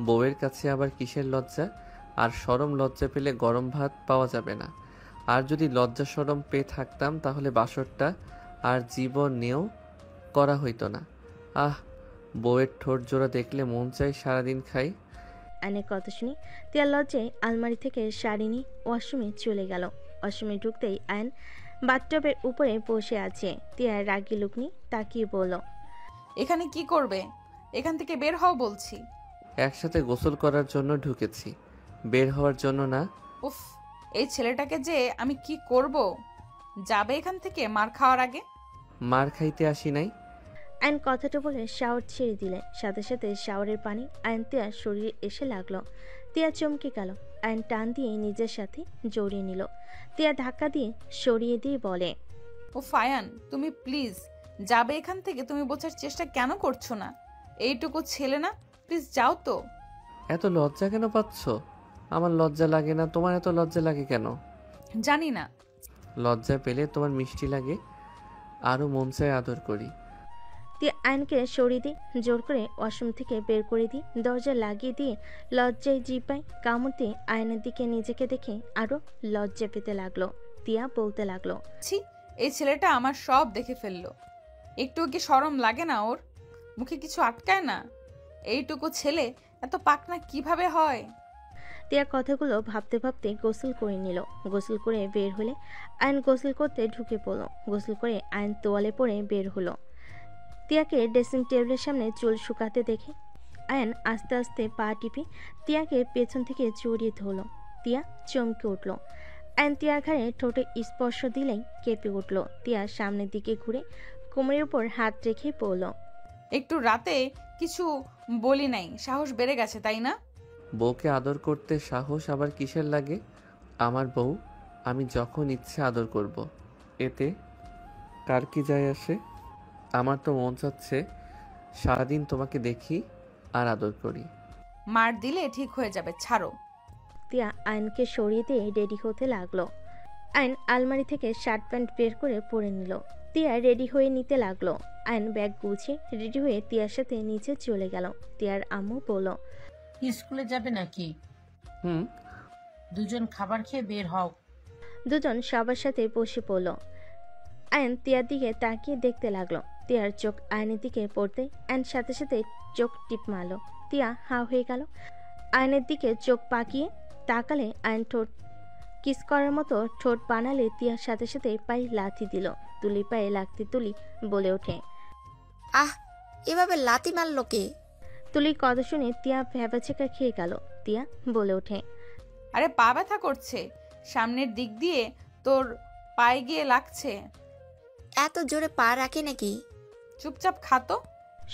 বউয়ের কাছে আবার কিসের লজ্জা? আর শরম লজ্জা পেলে গরম ভাত পাওয়া যাবে না। আর যদি লজ্জা শরম পেয়ে থাকতাম তাহলে বাসরটা আর জীবনেও করা হইতো না। আহ, বউয়ের ঠোঁট জোড়া দেখলে মন চাই সারাদিন খাই। আয়নের কথা শুনে তিয়া লজ্জায় আলমারি থেকে শাড়ি নিয়ে ওয়াশরুমে চলে গেল। ওয়াশরুমে ঢুকতেই আয়ন বাথটবের উপরে বসে আছে। তিয়া রাগি লুক নিয়ে তাকিয়ে বলল, এখানে কি করবে? এখান থেকে বের হও বলছি। একসাথে গোসল করার জন্য ঢুকেছি, বের হওয়ার জন্য না। উফ, এই ছেলেটাকে যে আমি কি করব? যাবে এখান থেকে মার খাওয়ার আগে। মার খাইতে আসি নাই। আয়ন কথাটা বলে শাওয়ার ছেড়ে দিলে। সাথে সাথে শাওয়ারের পানি আয়ন তিয়ার শরীরে এসে লাগলো। তিয়া চমকে গেল। আয়ন টান দিয়ে নিজের সাথে জড়িয়ে নিল। তিয়া ধাক্কা দিয়ে সরিয়ে দিয়ে বলে, ও ফায়ান, তুমি প্লিজ যাবে এখান থেকে। তুমি বোঝার চেষ্টা কেন করছো না? এইটুকু ছেলে না, প্লিজ যাও তো। এত লজ্জা কেন পাচ্ছ? আমার লজ্জা লাগে না, তোমার এত লজ্জা লাগে কেন? জানি না। লজ্জা পেলে তোমার মিষ্টি লাগে, আরো মন চায় আদর করি। তিয়া আয়নকে সরিয়ে দিয়ে জোর করে ওয়াশরুম থেকে বের করে দিয়ে দরজা লাগিয়ে দিয়ে লজ্জায় জিপায় কামড় দিয়ে আয়নের দিকে নিজেকে দেখে আরো লজ্জা পেতে লাগলো। তিয়া বলতে লাগলো, ছি, এই ছেলেটা আমার সব দেখে ফেললো। একটু কি শরম লাগে না ওর? মুখে কিছু আটকায় না? এইটুকু ছেলে এত পাকনা কিভাবে হয়? তিয়া কথাগুলো ভাবতে ভাবতে গোসল করে নিল। গোসল করে বের হলে আয়ন গোসল করতে ঢুকে পড়ল। গোসল করে আয়ন তোয়ালে পরে বের হলো। তিয়াকে ড্রেসিং টেবিলের সামনে চুল শুকাতে দেখে আয়ন আস্তে আস্তে পা টিপে তিয়াকে পেছন থেকে জড়িয়ে ধরল। তিয়া চমকে উঠল। আয়ন তিয়ার ঘাড়ে ঠোঁটে স্পর্শ দিলেই কেঁপে উঠল। তিয়া সামনের দিকে ঘুরে কোমরের উপর হাত রেখে পড়ল। একটু রাতে কিছু বলি নাই, সাহস বেড়ে গেছে তাই না? বউকে আদর করতে সাহস আবার কিসের লাগে? আমার বউ, আমি যখন ইচ্ছে আদর করব। এতে কার কি যায় আসে? আমার তো মন চাচ্ছে সারাদিন তোমাকে দেখি আর আদর করি। মার দিলে ঠিক হয়ে যাবে, ছাড়ো। তিয়া আয়নকে সরিয়ে দিয়ে রেডি হতে লাগলো। আয়ন আলমারি থেকে শার্ট প্যান্ট বের করে পরে নিল। তিয়া রেডি হয়ে নিতে লাগলো। আয়ন ব্যাগ গুছিয়ে রেডি হয়ে তিয়ার সাথে নিচে চলে গেল। তিয়ার আম্মু বলল, স্কুলে যাবে নাকি? হুম। দুজন খাবার খেয়ে বের হও। দুজন সবার সাথে বসে পড়ল। আয়ন তিয়ার দিকে তাকিয়ে দেখতে লাগলো। তিয়ার চোখ আয়নের দিকে পড়তে আয়ন সাথে সাথে চোখ টিপ মারল। তিয়া হা হয়ে গেল। আয়নের দিকে চোখ পাকিয়ে তাকালে আয়ন ঠোঁট কিস করার মতো ঠোঁট বানালে তিয়ার সাথে সাথে পায়ে লাথি দিল। তুলি পায়ে লাগতে তুলি বলে ওঠে, আহ, এভাবে লাথি মারলো কে? তুলির কথা শুনে তিয়া ভ্যাবাচেকা খেয়ে গেল। তিয়া বলে ওঠে, আরে পা ব্যথা করছে, সামনের দিক দিয়ে তোর পায়ে গিয়ে লাগছে। এত জোরে পা রাখে নাকি? চুপচাপ খাতো।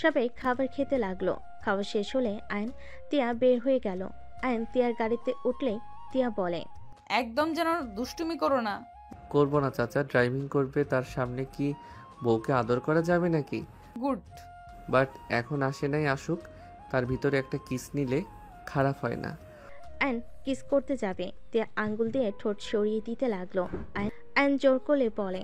সবাই খাবার খেতে লাগলো। খাবার শেষ হলে আয়ন তিয়া বের হয়ে গেল। আয়ন তিয়ার গাড়িতে উঠলে তিয়া বলে, একদম যেন দুষ্টুমি করো না। করবো না চাচা, ড্রাইভিং করবে তার সামনে কি বউকে আদর করা যাবে নাকি? গুড। বাট এখন আসে নাই, আসুক, তার ভিতরে একটা কিস নিলে খারাপ হয় না। আয়ন কিস করতে যাবে। তিয়া আঙ্গুল দিয়ে ঠোঁট সরিয়ে দিতে লাগলো। আয়ন জোর করলে বলে,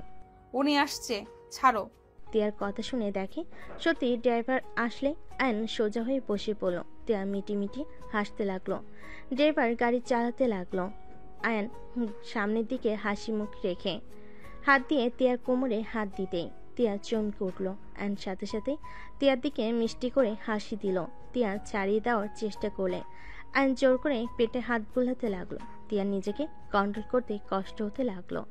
উনি আসছে, ছাড়ো। তিয়ার কথা শুনে দেখে সত্যি ড্রাইভার আসলে আয়ন সোজা হয়ে বসে পড়ল। তিয়া মিটি মিটি হাসতে লাগলো। ড্রাইভার গাড়ি চালাতে লাগলো। আয়ন সামনের দিকে হাসি মুখ রেখে হাত দিয়ে তিয়ার কোমরে হাত দিতেই তিয়া চমকে উঠল। আয়ন সাথে সাথে তিয়ার দিকে মিষ্টি করে হাসি দিল। তিয়া ছাড়িয়ে দেওয়ার চেষ্টা করলে আয়ন জোর করে পেটে হাত বুলাতে লাগলো। তিয়া নিজেকে কন্ট্রোল করতে কষ্ট হতে লাগলো।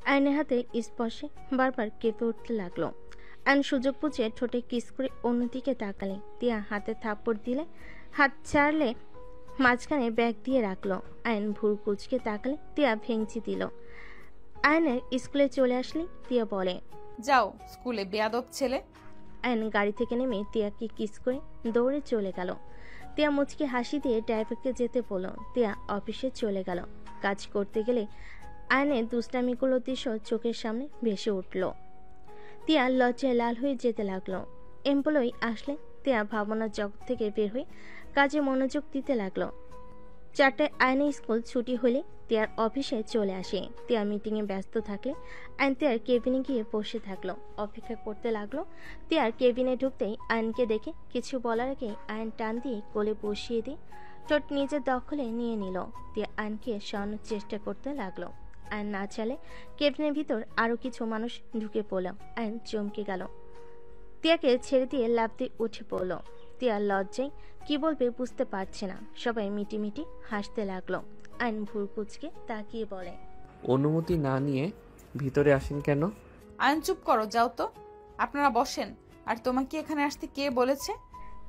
আয়নের হাতে স্পর্শে বারবার কেঁপে উঠতে লাগলো। আয়ন সুযোগ বুঝে ঠোঁটে কিস করে অন্যদিকে তাকালে তিয়া হাতে থাপ্পড় দিলে, হাত ছাড়লে মাঝখানে ব্যাগ দিয়ে রাখলো। আয়ন ভুর কুচকে তাকালে তিয়া ভেঙচি দিল। আয়নের স্কুলে চলে আসলে তিয়া বলে, যাও স্কুলে, বেয়াদব ছেলে। আয়ন গাড়ি থেকে নেমে তিয়াকে কিস করে দৌড়ে চলে গেল। তিয়া মুচকি হাসি দিয়ে ড্রাইভারকে যেতে বলল। তিয়া অফিসে চলে গেল। কাজ করতে গেলে আয়নের দুষ্টামিগুলো দৃশ্য চোখের সামনে ভেসে উঠল। তিয়া লজ্জায় লাল হয়ে যেতে লাগলো। এমপ্লয়ি আসলে তিয়া ভাবনার জগৎ থেকে বের হয়ে কাজে মনোযোগ দিতে লাগলো। 4টায় আয়নের স্কুল ছুটি হলে তিয়ার অফিসে চলে আসে। তিয়া মিটিংয়ে ব্যস্ত থাকলে আয়ন তিয়ার কেবিনে গিয়ে বসে থাকলো, অপেক্ষা করতে লাগলো। তিয়ার কেবিনে ঢুকতেই আয়নকে দেখে কিছু বলার আগে আয়ন টান দিয়ে কোলে বসিয়ে দিয়ে ঠোঁট নিজের দখলে নিয়ে নিল। তিয়া আয়নকে সরানোর চেষ্টা করতে লাগলো। আয়ন না চালে কেবিনের ভিতর আরো কিছু মানুষ ঢুকে পড়ল। আয়ন চমকে গেল। তিয়াকে ছেড়ে দিয়ে লাফ দিয়ে উঠে পড়ল। তিয়া লজ্জায় কি বলবে বুঝতে পারছে না। সবাই মিটিমিটি হাসতে লাগলো। আইন ভুর কুচকে তাকিয়ে বলে, অনুমতি না নিয়ে ভিতরে আসেন কেন? আয়ন চুপ করো, যাও তো। আপনারা বসেন। আর তোমাকে এখানে আসতে কে বলেছে?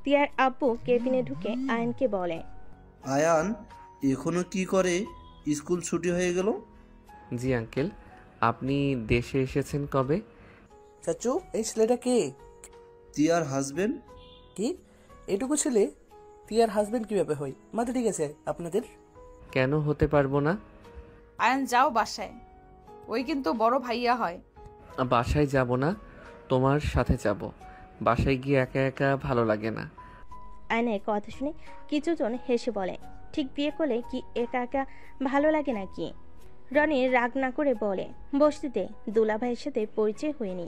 তিয়ার আব্বু কেবিনে ঢুকে আয়নকে বলে, আয়ান এখনো কি করে? স্কুল ছুটি হয়ে গেল? জি আঙ্কেল, আপনি দেশে এসেছেন কবে? চাচু, এই ছেলেটা কে? তিয়ার হাজবেন্ড। কি এটুকু ছেলে তিয়ার হাজবেন্ড কিভাবে হয়? মাথা ঠিক আছে আপনাদের? কেন হতে পারবো না? আয়ন যাও বাসায়, ওই কিন্তু বড় ভাইয়া হয়। বাসায় যাব না, তোমার সাথে যাব। বাসায় গিয়ে একা একা ভালো লাগে না। আয়নের কথা শুনে কিছুজন হেসে বলে, ঠিক বিয়ে করলে কি একা একা ভালো লাগে নাকি? রনি রাগ না করে বলে, বসতিতে দুলাভাইয়ের সাথে পরিচয় হয়নি।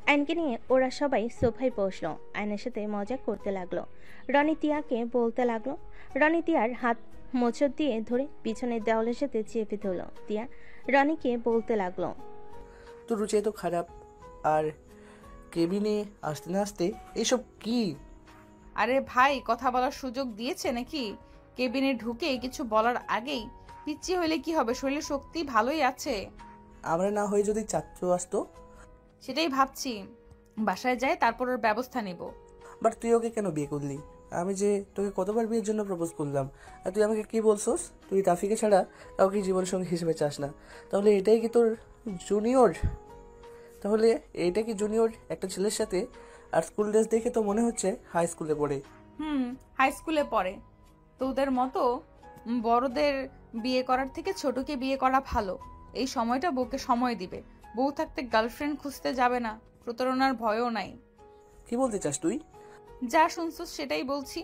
আয়নকে নিয়ে ওরা সবাই সোফায় বসলো। আয়নের সাথে মজা করতে লাগলো। রনি তিয়াকে বলতে লাগলো। রনি তিয়ার হাত মোচড় দিয়ে ধরে পিছনের দেওয়ালের সাথে চেপে ধরল। তিয়া রনিকে বলতে লাগলো, তোর রুচি এত খারাপ, আর কেবিনে আসতে না আসতে এইসব কি? আরে ভাই, কথা বলার সুযোগ দিয়েছে নাকি? কেবিনে ঢুকে কিছু বলার আগেই পিচ্ছি হইলে কি হবে? শরীরে শক্তি ভালোই আছে। আমরা না হয়ে যদি চাচু আসতো? সেটাই ভাবছি, বাসায় যাই তারপর ওর ব্যবস্থা নিব। বাট তুই ওকে কেন বিয়ে করলি? আমি যে তোকে কতবার বিয়ের জন্য প্রপোজ করলাম, আর তুই আমাকে কি বলছস? তুই রাফিকে ছাড়া কাউকে জীবনের সঙ্গে হিসেবে চাস না। তাহলে এটাই কি তোর জুনিয়র? তাহলে এইটা কি জুনিয়র একটা ছেলের সাথে? আর স্কুল ড্রেস দেখে তো মনে হচ্ছে হাই স্কুলে পড়ে। হাই স্কুলে পড়ে। তোদের মতো বড়দের বিয়ে করার থেকে ছোটকে বিয়ে করা ভালো। এই সময়টা বউকে সময় দিবে। বউ থাকতে গার্লফ্রেন্ড খুঁজতে যাবে না, প্রতারণার ভয়ও নাই। কি বলতে চাস তুই? যা শুনছস সেটাই বলছি।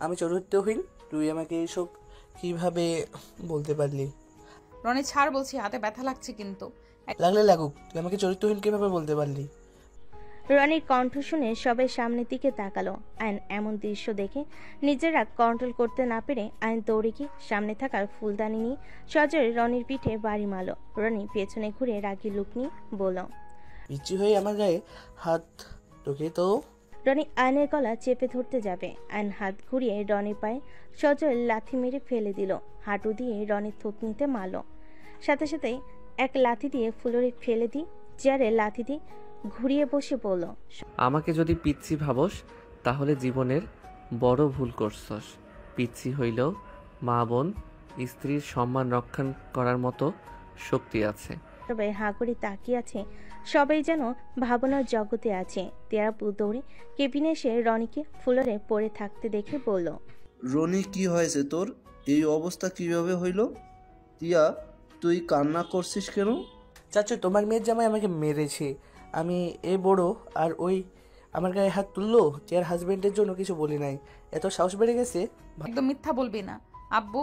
আমি চরিত্রহীন? তুই আমাকে এইসব কিভাবে বলতে পারলি? রনি ছাড় বলছি, হাতে ব্যথা লাগছে কিন্তু। লাগলে লাগুক, তুই আমাকে চরিত্রহীন কিভাবে বলতে পারলি? রনির কণ্ঠ শুনে সবাই সামনের দিকে তাকালো। আয়ন এমন দৃশ্য দেখে নিজেরা কন্ট্রোল করতে না পেরে আয়ন দৌড়ে গিয়ে সামনে থাকার ফুলদানি নিয়ে সজোরে রনির পিঠে বাড়ি মারল। রনি পেছনে ঘুরে রাগি লুক নিয়ে বলল, পিচ্ছি হয়ে আমার গায়ে হাত তোকে তো। রনি আয়নের গলা চেপে ধরতে যাবে। আয়ন হাত ঘুরিয়ে রনির পায়ে সজোরে লাথি মেরে ফেলে দিল। হাঁটু দিয়ে রনির থুতনিতে মারল। সাথে সাথে এক লাথি দিয়ে ফ্লোরে ফেলে দিয়ে চেয়ারে লাথি দিয়ে ঘুরিয়ে বসে বলল, আমাকে যদি পিচ্ছি ভাবস তাহলে জীবনের বড় ভুল করছস। পিচ্ছি হইলেও মা বোন স্ত্রীর সম্মান রক্ষা করার মতো শক্তি আছে। সবাই হাঁ করে তাকিয়ে আছে। সবাই যেন ভাবনার জগতে আছে। তিয়ারা দৌড়ে কেবিনে এসে রনিকে ফ্লোরে পড়ে থাকতে দেখে বলল, রনি কি হয়েছে তোর? এই অবস্থা কিভাবে হইল? তিয়া তুই কান্না করছিস কেন? চাচু, তোমার মেয়ের জামাই আমাকে মেরেছে। আমি এ বড় আর ওই আমার গায়ে হাত তুললো। চেয়ার হাজবেন্ডের জন্য কিছু বলি নাই, এত সাহস বেড়ে গেছে। একদম মিথ্যা বলবি না আব্বু।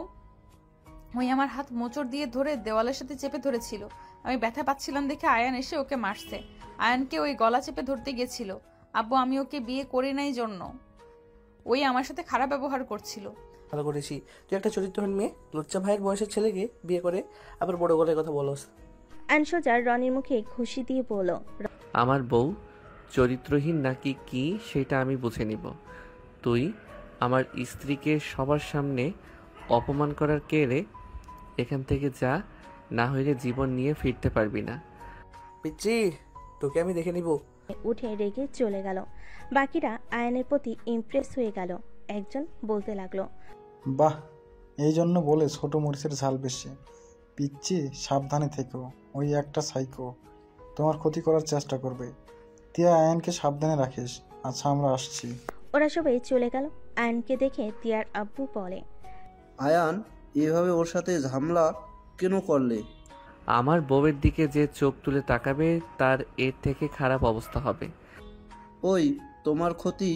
ওই আমার হাত মোচড় দিয়ে ধরে দেওয়ালের সাথে চেপে ধরেছিল। আমি ব্যথা পাচ্ছিলাম দেখে আয়ান এসে ওকে মারছে। আয়ানকে ওই গলা চেপে ধরতে গেছিল। আব্বু, আমি ওকে বিয়ে করি নাই জন্য ওই আমার সাথে খারাপ ব্যবহার করছিল। ভালো করেছি। তুই একটা চরিত্রহীন মেয়ে লুচ্চা ভাইয়ের বয়সের ছেলেকে বিয়ে করে আবার বড় গলায় কথা বলস। আয়ন সোজা রনির মুখে খুশি দিয়ে বলল, আমার বউ চরিত্রহীন নাকি কি সেটা আমি বুঝে নিব। তুই আমার স্ত্রীকে সবার সামনে অপমান করার কে রে? এখান থেকে যা, না হইলে জীবন নিয়ে ফিরতে পারবি না। পিচ্ছি, তোকে আমি দেখে নিব। উঠে রেগে চলে গেল। বাকিরা আয়ানের প্রতি ইমপ্রেস হয়ে গেল। একজন বলতে লাগলো, বাহ, এই জন্য বলে ছোট মরিচের ঝাল বেশি। পিচ্ছি, সাবধানে থেকো, ওই একটা সাইকো তোমার ক্ষতি করার চেষ্টা করবে। তিয়া, আয়ানকে সাবধানে রাখিস। আচ্ছা, আমরা আসছি। ওরা সবাই চলে গেল। আয়ানকে দেখে তিয়ার আব্বু বলে, আয়ান, এভাবে ওর সাথে ঝামেলা কেন করলে? আমার বউয়ের দিকে যে চোখ তুলে তাকাবে তার এর থেকে খারাপ অবস্থা হবে। ওই তোমার ক্ষতি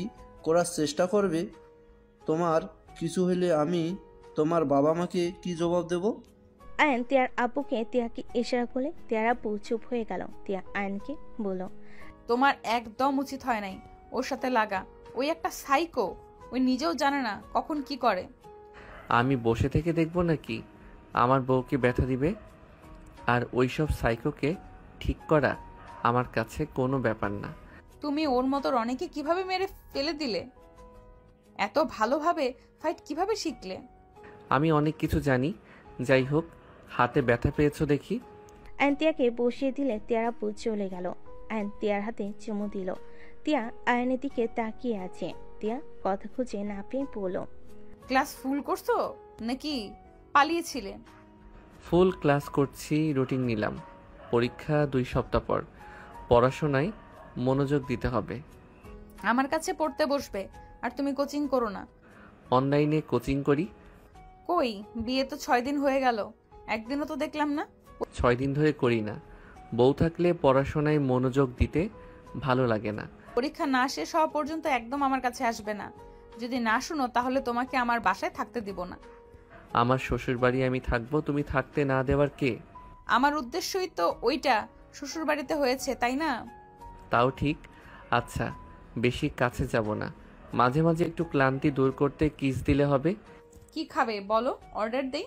করার চেষ্টা করবে। তোমার কিছু হলে আমি তোমার বাবা মাকে কি জবাব দেব? আয়ান তিয়ার আব্বুকে তিয়াকে ইশারা করলে তিয়ার আব্বু চুপ হয়ে গেল। তিয়া আয়ানকে বলল, তোমার একদম উচিত হয় নাই ওর সাথে লাগা। ওই একটা সাইকো, ওই নিজেও জানে না কখন কি করে। আমি বসে থেকে দেখব নাকি আমার বউকে ব্যথা দিবে? আর ওইসব সাইকোকে ঠিক করা আমার কাছে কোনো ব্যাপার না। তুমি ওর মতো রনিকে কিভাবে মেরে ফেলে দিলে? এত ভালোভাবে ফাইট কিভাবে শিখলে? আমি অনেক কিছু জানি। যাই হোক, হাতে ব্যথা পেয়েছো দেখি। আয়ান তিয়াকে বসিয়ে দিলে তিয়ার আব্বু চলে গেল। আয়ান তিয়ার হাতে চুমু দিল। তিয়া আয়ানের দিকে তাকিয়ে আছে। তিয়া কথা খুঁজে না পেয়ে বলল, ক্লাস ফুল করছো নাকি পালিয়েছিলে? ফুল ক্লাস করছি, রুটিন নিলাম। পরীক্ষা 2 সপ্তাহ পর। পড়াশোনায় মনোযোগ দিতে হবে। আমার কাছে পড়তে বসবে, আর তুমি কোচিং করো না। অনলাইনে কোচিং করি। কই, বিয়ে তো 6 দিন হয়ে গেল, একদিনও তো দেখলাম না। 6 দিন ধরে করি না। বউ থাকলে পড়াশোনায় মনোযোগ দিতে ভালো লাগে না। পরীক্ষা না শেষ হওয়া পর্যন্ত একদম আমার কাছে আসবে না। যদি না শুনো তাহলে তোমাকে আমার বাসায় থাকতে দিব না। আমার শ্বশুর বাড়ি আমি থাকবো, তুমি থাকতে না দেওয়ার কে? আমার উদ্দেশ্যই তো ওইটা, শ্বশুর বাড়িতে হয়েছে, তাই না? তাও ঠিক। আচ্ছা, বেশি কাছে যাব না। মাঝে মাঝে একটু ক্লান্তি দূর করতে কিস দিলে হবে। কি খাবে বলো, অর্ডার দেই?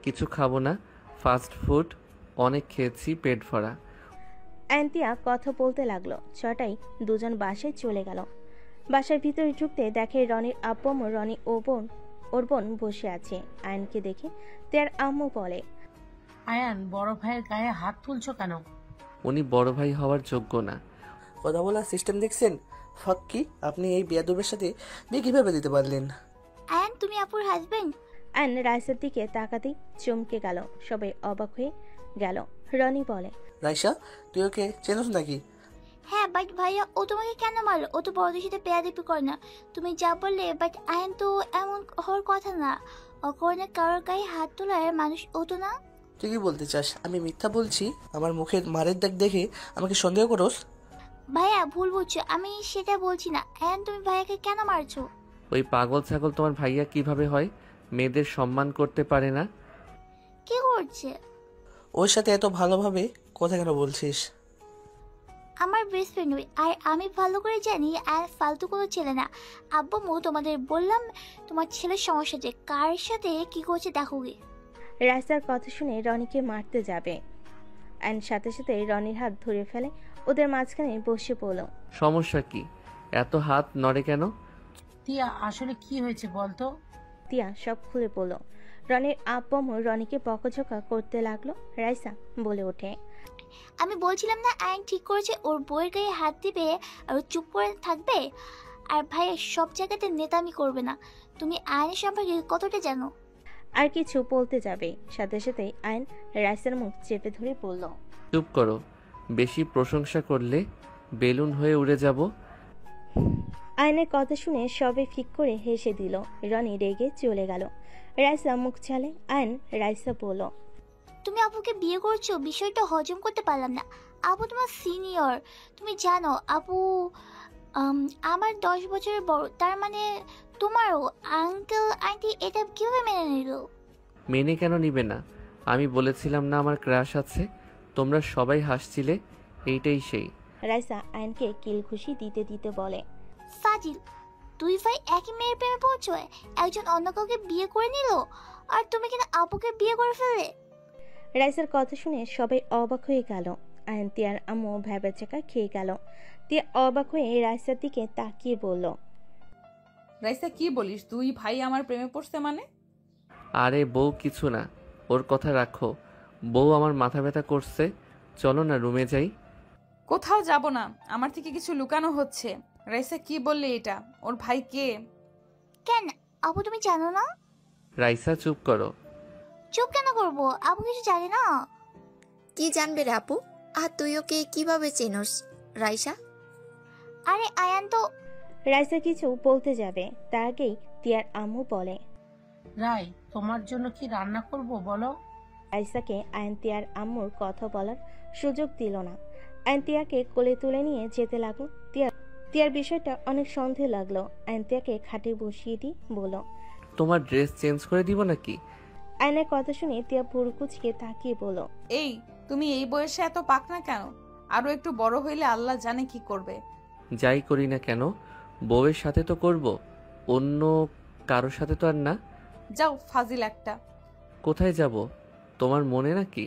কিছু খাবো না, ফাস্ট ফুড অনেক খেয়েছি, পেট ভরা। আয়ান তিয়া কথা বলতে লাগলো। ছটায় দুজন বাসায় চলে গেল। বাসার ভিতরে ঢুকতে দেখে রনির আব্বু ও রনি ওর বোন বসে আছে। আয়ানকে দেখে তিয়ার আম্মু বলে, আয়ান, বড় ভাইয়ের গায়ে হাত তুলছো কেন? উনি বড় ভাই হওয়ার যোগ্য না। কথা বলার সিস্টেম দেখছেন? ফাক্কি, আপনি এই বেয়াদবের সাথে বিয়ে কিভাবে দিতে পারলেন? আয়ান, তুমি আপুর হাজবেন্ড? আয়ান রাইসার দিকে তাকাতেই চমকে গেল। সবাই অবাক হয়ে গেল। রনি বলে, রাইসা, তুই ওকে চেনস নাকি? হ্যাঁ, বাট ভাইয়া ও তোমাকে কেন মারলো? ও তো বড়দের সাথে বেয়াদবি করে না। তুমি যা বললে, বাট আয়ান তো এমন হওয়ার কথা না। অকারণে কারোর গায়ে হাত তোলার মানুষ ও তো না। তুই কি বলতে চাস আমি মিথ্যা বলছি? আমার মুখের মারের দাগ দেখে আমাকে সন্দেহ করোস? ভাইয়া ভুল বুঝছো, আমি সেটা বলছি না। আয়ান, তুমি ভাইয়াকে কেন মারছো? ওই পাগল ছাগল তোমার ভাইয়া কিভাবে হয়? মেয়েদের সম্মান করতে পারে না। কি করছে? ওর সাথে এত ভালোভাবে কথা কেন বলছিস? আমার বেস্ট ফ্রেন্ড ওই, আর আমি ভালো করে জানি আর ফালতু কোনো ছেলে না। আব্বু মু তোমাদের বললাম তোমার ছেলের সমস্যা, যে কার সাথে কি করছে দেখো গে। রাইসার কথা শুনে রনিকে মারতে যাবে। আয়ান সাথে সাথে রনির হাত ধরে ফেলে। ওদের মাঝখানে বসে পড়ল। সমস্যা কি? এত হাত নড়ে কেন? তিয়া, আসলে কি হয়েছে বলতো? তিয়া সব খুলে পড়ল। রনির আব্বু রনিকে বকাঝকা করতে লাগলো। রাইসা বলে ওঠে, আমি বলছিলাম না আয়ন ঠিক করেছে ওর বইয়ের গায়ে হাত দিবে আর ও চুপ করে থাকবে। আর ভাই সব জায়গাতে নেতামি করবে না। তুমি আয়নের সম্পর্কে কতটা জানো? আর কিছু বলতে যাবে, সাথে সাথে আয়ন রাইসার মুখ চেপে ধরে বলল, চুপ করো। বেশি প্রশংসা করলে বেলুন হয়ে উড়ে যাব। আয়নের কথা শুনে সবে ফিক করে হেসে দিল। রনি রেগে চলে গেল। রাইসা মুখ চালে। আয়ন রাইসা বলল, তুমি আপুকে বিয়ে করছো, বিষয়টা হজম করতে পারলাম না। আপু তোমার সিনিয়র, তুমি জানো আপু আমার 10 বছরের বড়। তার মানে তোমারও আঙ্কেল আন্টি এটা কিভাবে মেনে নিল? মেনে কেন নিবে না? আমি বলেছিলাম না আমার ক্রাশ আছে? তোমরা সবাই হাসছিলে, এইটাই সেই। রাইসা আয়নকে কিল খুশি দিতে দিতে বলে, ফাজিল, দুই ভাই একই মেয়ের প্রেমে পড়ছো, একজন অন্য কাউকে বিয়ে করে নিল আর তুমি কিনা আপুকে বিয়ে করে ফেললে। রাইসার কথা শুনে সবাই অবাক হয়ে গেল। আয়ন তিয়ার আম্মু ভ্যাবাচাকা খেয়ে গেল। তিয়া অবাক হয়ে রাইসার দিকে তাকিয়ে বলল, রাইসা, কি বলিস? দুই ভাই আমার প্রেমে পড়ছে মানে? আরে বউ কিছু না, ওর কথা রাখো। বউ আমার মাথা ব্যথা করছে, চলো না রুমে যাই। কোথাও যাব না, আমার থেকে কিছু লুকানো হচ্ছে। রাইসা কি বললে এটা? ওর ভাই কে? কেন আপু তুমি জানো না? রাইসা চুপ করো। চুপ কেন করবো? আপু কিছু জানে না। কি জানবে রে আপু? আর তুই ওকে কিভাবে চেনস রাইসা? আরে আয়ান তো। রাইসা কিছু বলতে যাবে তার আগেই তিয়ার আম্মু বলে, রাই, তোমার জন্য কি রান্না করব বলো? রাইসাকে আয়ন তিয়ার আম্মুর কথা বলার সুযোগ দিল না। আয়ন তিয়াকে কোলে তুলে নিয়ে যেতে লাগলো। তিয়ার বিষয়টা অনেক সন্দেহ লাগলো। আয়ন তিয়াকে খাটে বসিয়ে দিয়ে বলল, তোমার ড্রেস চেঞ্জ করে দিব নাকি? আয়নের কথা শুনে তিয়া পুরকুচকে তাকিয়ে বলল, এই তুমি এই বয়সে এত পাকনা কেন? আরো একটু বড় হইলে আল্লাহ জানে কি করবে। যাই করি না কেন বউয়ের সাথে তো করব, অন্য কারোর সাথে তো আর না। যাও ফাজিল একটা। কোথায় যাব তোমার মনে নাকি?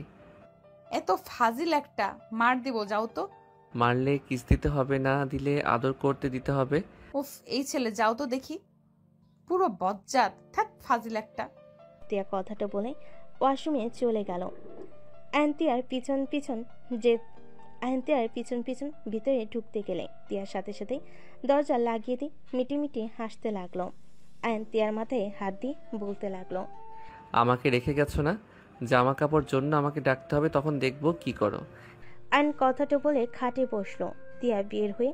এত ফাজিল একটা, মার দিব, যাও তো। মারলে কিস দিতে হবে, না দিলে আদর করতে দিতে হবে। উফ, এই ছেলে, যাও তো দেখি। পুরো বজ্জাত, থাক ফাজিল একটা। তিয়া কথাটা বলে ওয়াশরুমে চলে গেল। আয়ন্তিয়ার পিছন পিছন ভিতরে ঢুকতে গেলে তিয়ার সাথে সাথে দরজা লাগিয়ে দিয়ে মিটিমিটি হাসতে লাগলো। আয়ন্তিয়ার মাথায় হাত দিয়ে বলতে লাগলো, আমাকে রেখে গেছো না? জামা কাপড় জন্য আমাকে ডাকতে হবে, তখন দেখবো কি করো। আয়ন কথাটা বলে খাটে বসলো। তিয়া বের হয়ে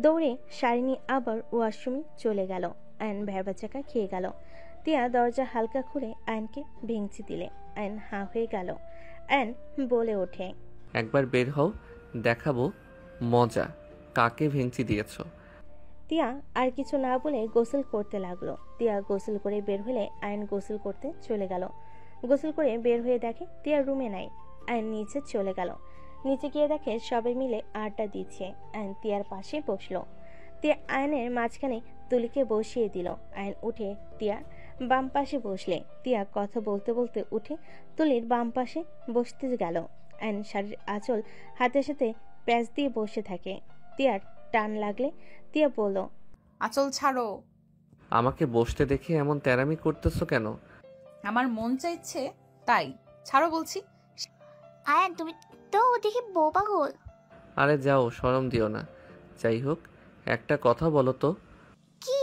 দৌড়ে শাড়ি নিয়ে আবার ওয়াশরুমে চলে গেল। আয়ন ভ্যাবাচাকা খেয়ে গেল। তিয়া দরজা হালকা খুলে আয়নকে ভেঙচি দিলে আয়ন হাঁ হয়ে গেল। আয়ন বলে ওঠে, একবার বের হও, দেখাবো মজা কাকে ভেঙচি দিয়েছো। তিয়া আর কিছু না বলে গোসল করতে লাগলো। তিয়া গোসল করে বের হলে আয়ন গোসল করতে চলে গেল। গোসল করে বের হয়ে দেখে তিয়া রুমে নাই। আয়ন নিচে চলে গেল। নিচে গিয়ে দেখে সবাই মিলে আড্ডা দিচ্ছে। আয়ন তিয়ার পাশে বসলো। তিয়া আয়নের মাঝখানে তুলিকে বসিয়ে দিল। আয়ন উঠে তিয়ার বাম পাশে বসলে তিয়া কথা বলতে বলতে উঠে তুলির বাম পাশে বসতে গেল। আয়ন শাড়ির আঁচল হাতের সাথে প্যাঁচ দিয়ে বসে থাকে। তিয়ার টান লাগলে তিয়া বলল, আঁচল ছাড়ো। আমাকে বসতে দেখে এমন তেরামি করতেছো কেন? আমার মন চাইছে তাই, ছাড়ো বলছি। আয়ান তুমি তো দেখি বউ পাগল। আরে যাও, শরম দিও না। যাই হোক, একটা কথা বলো তো, কি?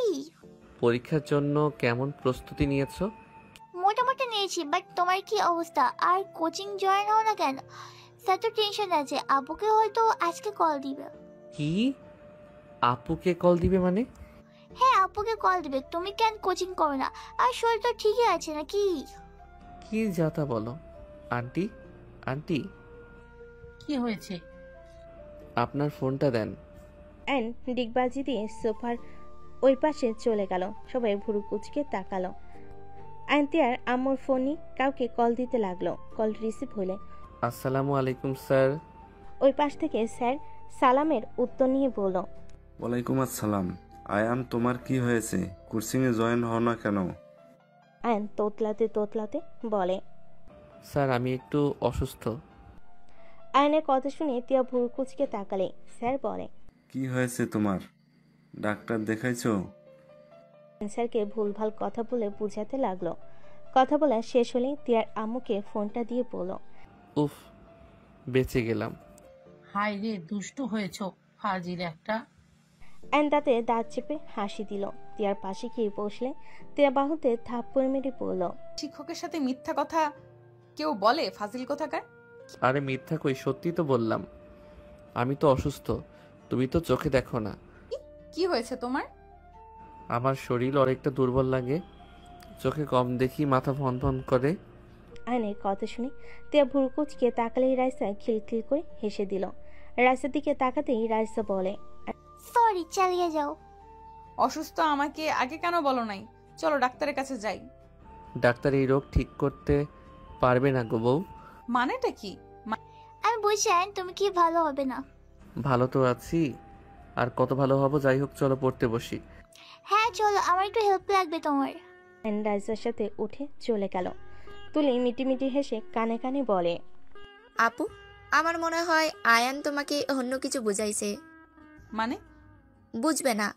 পরীক্ষার জন্য কেমন প্রস্তুতি নিয়েছো? মোটামুটি নিয়েছি, বাট তোমার কি অবস্থা? আর কোচিং জয়েন হও না কেন? স্যার তো টেনশন আছে, আপুকে হয়তো আজকে কল দিবে। কি? আপুকে কল দিবে মানে? হ্যাঁ আপুকে কল দিবে। তুমি কেন কোচিং করো না? আর শরীর তো ঠিকই আছে নাকি? কি যাতা বলো। আন্টি, আন্টি কি হয়েছে? আপনার ফোনটা দেন। অ্যান ডিগবাজি দিয়ে সোফার ওই পাশে চলে গেল। সবাই ভুরু কুচকে তাকালো। আয়ন্তিয়ার আম্মুর ফোনই কাউকে কল দিতে লাগলো। কল রিসিভ হলে আসসালামু আলাইকুম স্যার। ওই পাশ থেকে স্যার সালামের উত্তর নিয়ে বলল, ওয়ালাইকুম আসসালাম। আয়ান, তোমার কি হয়েছে? কোচিংয়ে জয়েন হও না কেন? আয়ন তোতলাতে বলে, স্যার আমি একটু অসুস্থ। আয়নের কথা শুনে তিয়া ভুরু কুচকে তাকালে স্যার বলে, কি হয়েছে তোমার? ডাক্তার দেখাইছো? স্যারকে ভুলভাল কথা বলে বুঝাতে লাগলো। কথা বলা শেষ হলে তিয়ার আম্মুকে ফোনটা দিয়ে বলল, উফ, বেঁচে গেলাম। হাই রে, দুষ্টু হয়েছ ফাজিল একটা। আয়ন তাতে দাঁত চেপে হাসি দিল। তিয়ার পাশে গিয়ে বসলে তিয়া বাহুতে থাপ্পড় মেরে পড়ল, শিক্ষকের সাথে মিথ্যা কথা কেউ বলে? ফাজিল কোথাকার। আরে মিথ্যা কই, সত্যি তো বললাম। আমি তো অসুস্থ, তুমি তো চোখে দেখো না। কি হয়েছে তোমার? আমার শরীর অনেকটা দুর্বল লাগে, চোখে কম দেখি, মাথা ভন ভন করে। আয়নের কথা শুনে তিয়া ভুরু কুচকে তাকালেই রাইসা খিলখিল করে হেসে দিল। রাইসার দিকে তাকাতেই রাইসা বলে, সরি, চালিয়ে যাও। অসুস্থ আমাকে আগে কেন বলো নাই? চলো ডাক্তারের কাছে যাই। ডাক্তার এই রোগ ঠিক করতে পারবে না গো বউ। মানেটা কি? আমি বুঝছি আয়ন, তুমি কি ভালো হবে না। ভালো তো আছি, আর কত ভালো হব। যাই হোক, চলো পড়তে বসি। হ্যাঁ চলো, আমার একটু হেল্প লাগবে তোমার। আয়ন রাইসার সাথে উঠে চলে গেল। তুলি মিটিমিটি হেসে কানে কানে বলে, আপু, আমার মনে হয় আয়ান তোমাকে অন্য কিছু বুঝাইছে। মানে? বুঝবে না,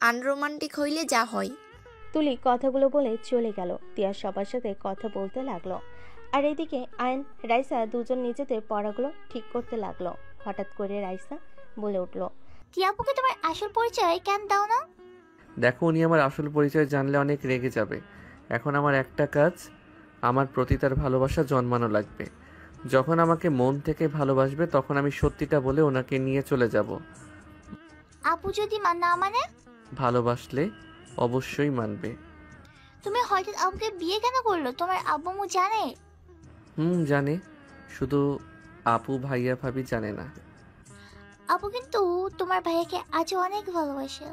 আনরোমান্টিক হইলে যা হয়। তুলি কথাগুলো বলে চলে গেল। তিয়া সবার সাথে কথা বলতে লাগলো। আর এদিকে আয়ন রাইসা দুজন নিজেদের পড়াগুলো ঠিক করতে লাগলো। হঠাৎ করে রাইসা বলে উঠল। টিয়া আপুকে তোমার আসল পরিচয় কেন দাও না? দেখো, উনি আমার আসল পরিচয় জানলে অনেক রেগে যাবে। এখন আমার একটা কাজ, আমার প্রতি তার ভালোবাসা জন্মানো লাগবে। যখন আমাকে মন থেকে ভালোবাসবে তখন আমি সত্যিটা বলে ওনাকে নিয়ে চলে যাব। আপু যদি না মানে? ভালোবাসলে অবশ্যই মানবে। তুমি হঠাৎ আপুকে বিয়ে কেন করলো? তোমার আব্বু আম্মু জানে? জানে, শুধু আপু ভাইয়া ভাবি জানে না। আপু কিন্তু তোমার ভাইয়াকে আজও অনেক ভালোবাসে।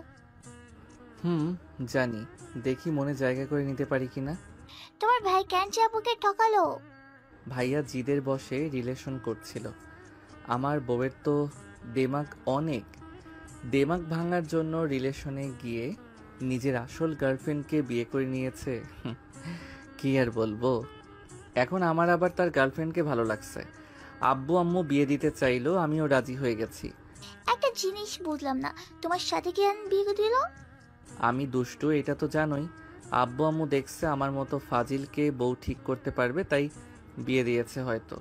জানি, দেখি মনে জায়গা করে নিতে পারি কিনা। তোমার ভাই কেন যে আপুকে ঠকালো? ভাইয়া জিদের বসে রিলেশন করছিল। আমার বউয়ের তো দেমাগ অনেক, দেমাগ ভাঙার জন্য রিলেশনে গিয়ে নিজের আসল গার্লফ্রেন্ডকে বিয়ে করে নিয়েছে। কি আর বলবো, এখন আমার আবার তার গার্লফ্রেন্ডকে ভালো লাগছে। আব্বু আম্মু বিয়ে দিতে চাইলো, আমিও রাজি হয়ে গেছি। একটা জিনিস বুঝলাম না, তোমার সাথে কেন বিয়ে দিল? আমি দুষ্টু, এটা তো জানোই। আব্বু আম্মু দেখছে আমার মতো ফাজিলকে বউ ঠিক করতে পারবে, তাই বিয়ে দিয়েছে হয়তো।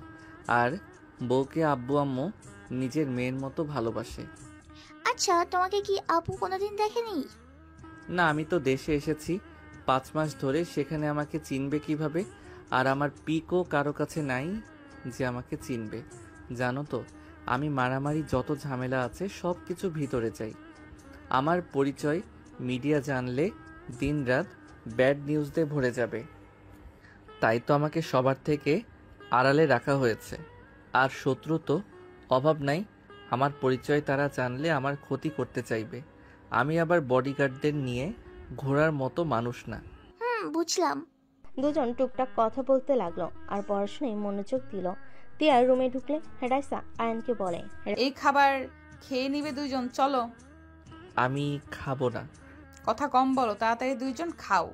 আর বউকে আব্বু আম্মু নিজের মেয়ের মতো ভালোবাসে। আচ্ছা, তোমাকে কি আপু কোনোদিন দেখেনি? না, আমি তো দেশে এসেছি 5 মাস ধরে, সেখানে আমাকে চিনবে কিভাবে? আর আমার পিকও কারো কাছে নাই যে আমাকে চিনবে। জানো তো, আমি মারামারি যত ঝামেলা আছে সব কিছু ভিতরে চাই। আমার পরিচয় মিডিয়া জানলে দিনরাত ব্যাড নিউজ দিয়ে ভরে যাবে, তাই তো আমাকে সবার থেকে আড়ালে রাখা হয়েছে। আর শত্রু তো অভাব নাই, আমার পরিচয় তারা জানলে আমার ক্ষতি করতে চাইবে। আমি আবার বডিগার্ডদের নিয়ে ঘোরার মতো মানুষ না। বুঝলাম। দুজন টুকটাক কথা বলতে লাগলো আর পড়াশোনায় মনোযোগ দিল। টিয়া রুমে ঢুকলে রাইসা আয়ানকে বলে, এই খাবার খেয়ে নিবে দুইজন, চলো। আমি খাবো না। কথা কম বলো, তাড়াতাড়ি দুইজন খাও।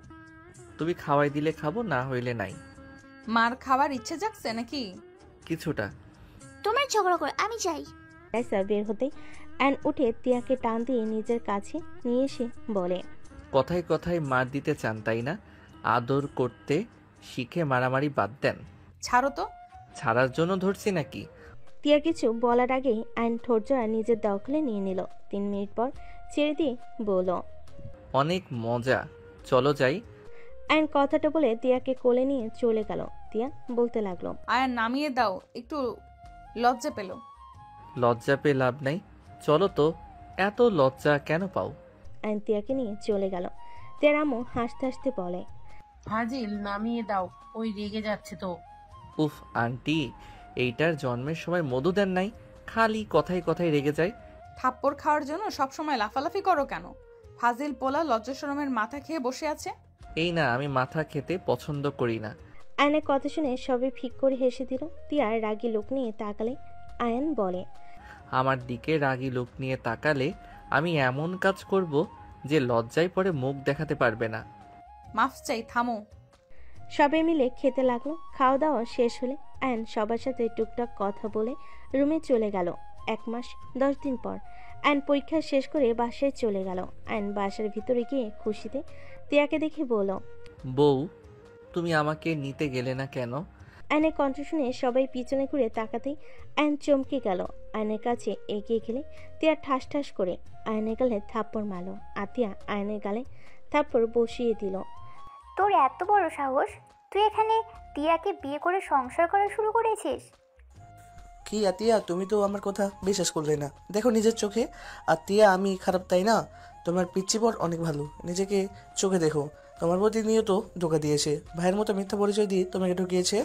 তুমি খাওয়াই দিলে খাবো, না হইলে নাই। মার খাবার ইচ্ছে জাগছে নাকি? কিছুটা। তোমার ঝগড়া করে আমি যাই। রাইসা বের হতে আয়ান উঠে টিয়াকে টান দিয়ে নিজের কাছে নিয়ে এসে বলে, কথায় কথায় মার দিতে চান তাই না? আদর করতে শিখে মারামারি বাদ দেন। ছাড়ো তো। ছাড়ার জন্য ধরছি নাকি? টিয়া কিছু বলার আগেই আয়ন ঠোঁটজোড়া নিজের দখলে নিয়ে নিল। 3 মিনিট পর ছেড়ে দিয়ে বলল, অনেক মজা, চলো যাই। আয়ন কথাটা বলে টিয়াকে কোলে নিয়ে চলে গেল। টিয়া বলতে লাগলো, আয়ান নামিয়ে দাও, একটু লজ্জা পেল। লজ্জা পেয়ে লাভ নাই, চলো তো। এত লজ্জা কেন পাও? আয়ন টিয়াকে নিয়ে চলে গেল। টিয়ার আম্মু হাসতে হাসতে বলে, ফাজিল, নামিয়ে দাও, ওই রেগে যাচ্ছে তো। উফ আন্টি, এইটার জন্মের সময় মধু দেন নাই, খালি কথায় কথায় রেগে যায়। থাপ্পড় খাওয়ার জন্য সবসময় লাফালাফি করো কেন? ফাজিল পোলা লজ্জা শরমের মাথা খেয়ে বসে আছে। এই না, আমি মাথা খেতে পছন্দ করি না। আয়নের কথা শুনে সবাই ফিক করে হেসে দিল। টিয়ার রাগী লোক নিয়ে তাকালে আয়ন বলে, আমার দিকে রাগী লোক নিয়ে তাকালে আমি এমন কাজ করব যে লজ্জায় পড়ে মুখ দেখাতে পারবে না। মাফ চাই, থামো। সবাই মিলে খেতে লাগলো। খাওয়া দাওয়া শেষ হলে আয়ন সবার সাথে টুকটাক কথা বলে রুমে চলে গেল। 1 মাস 10 দিন পর আয়ন পরীক্ষা শেষ করে বাসায় চলে গেল। আয়ন বাসার ভিতরে গিয়ে খুশিতে টিয়াকে দেখে বলল, বউ, তুমি আমাকে নিতে গেলে না কেন? আয়নের কণ্ঠ শুনে সবাই পিছনে ঘুরে তাকাতেই আয়ন চমকে গেল। আয়নের কাছে এগিয়ে গেলে টিয়া ঠাস ঠাস করে আয়নের গালে থাপ্পড় মারল। আতিয়া আয়নের গালে থাপ্পড় বসিয়ে দিল। তোর এত বড় সাহস, তুই এখানে টিয়াকে বিয়ে করে সংসার করা শুরু করেছিস? কি আতিয়া, তুমি তো আমার কথা বিশ্বাস করলে না। দেখো নিজের চোখে। আতিয়া আমি খারাপ তাই না? তোমার পিচ্ছি পর অনেক ভালো, নিজেকে চোখে দেখো। তোমার প্রতিনিয়ত ধোকা দিয়েছে, ভাইয়ের মতো মিথ্যা পরিচয় দিয়ে তোমাকে ঢুকিয়েছে।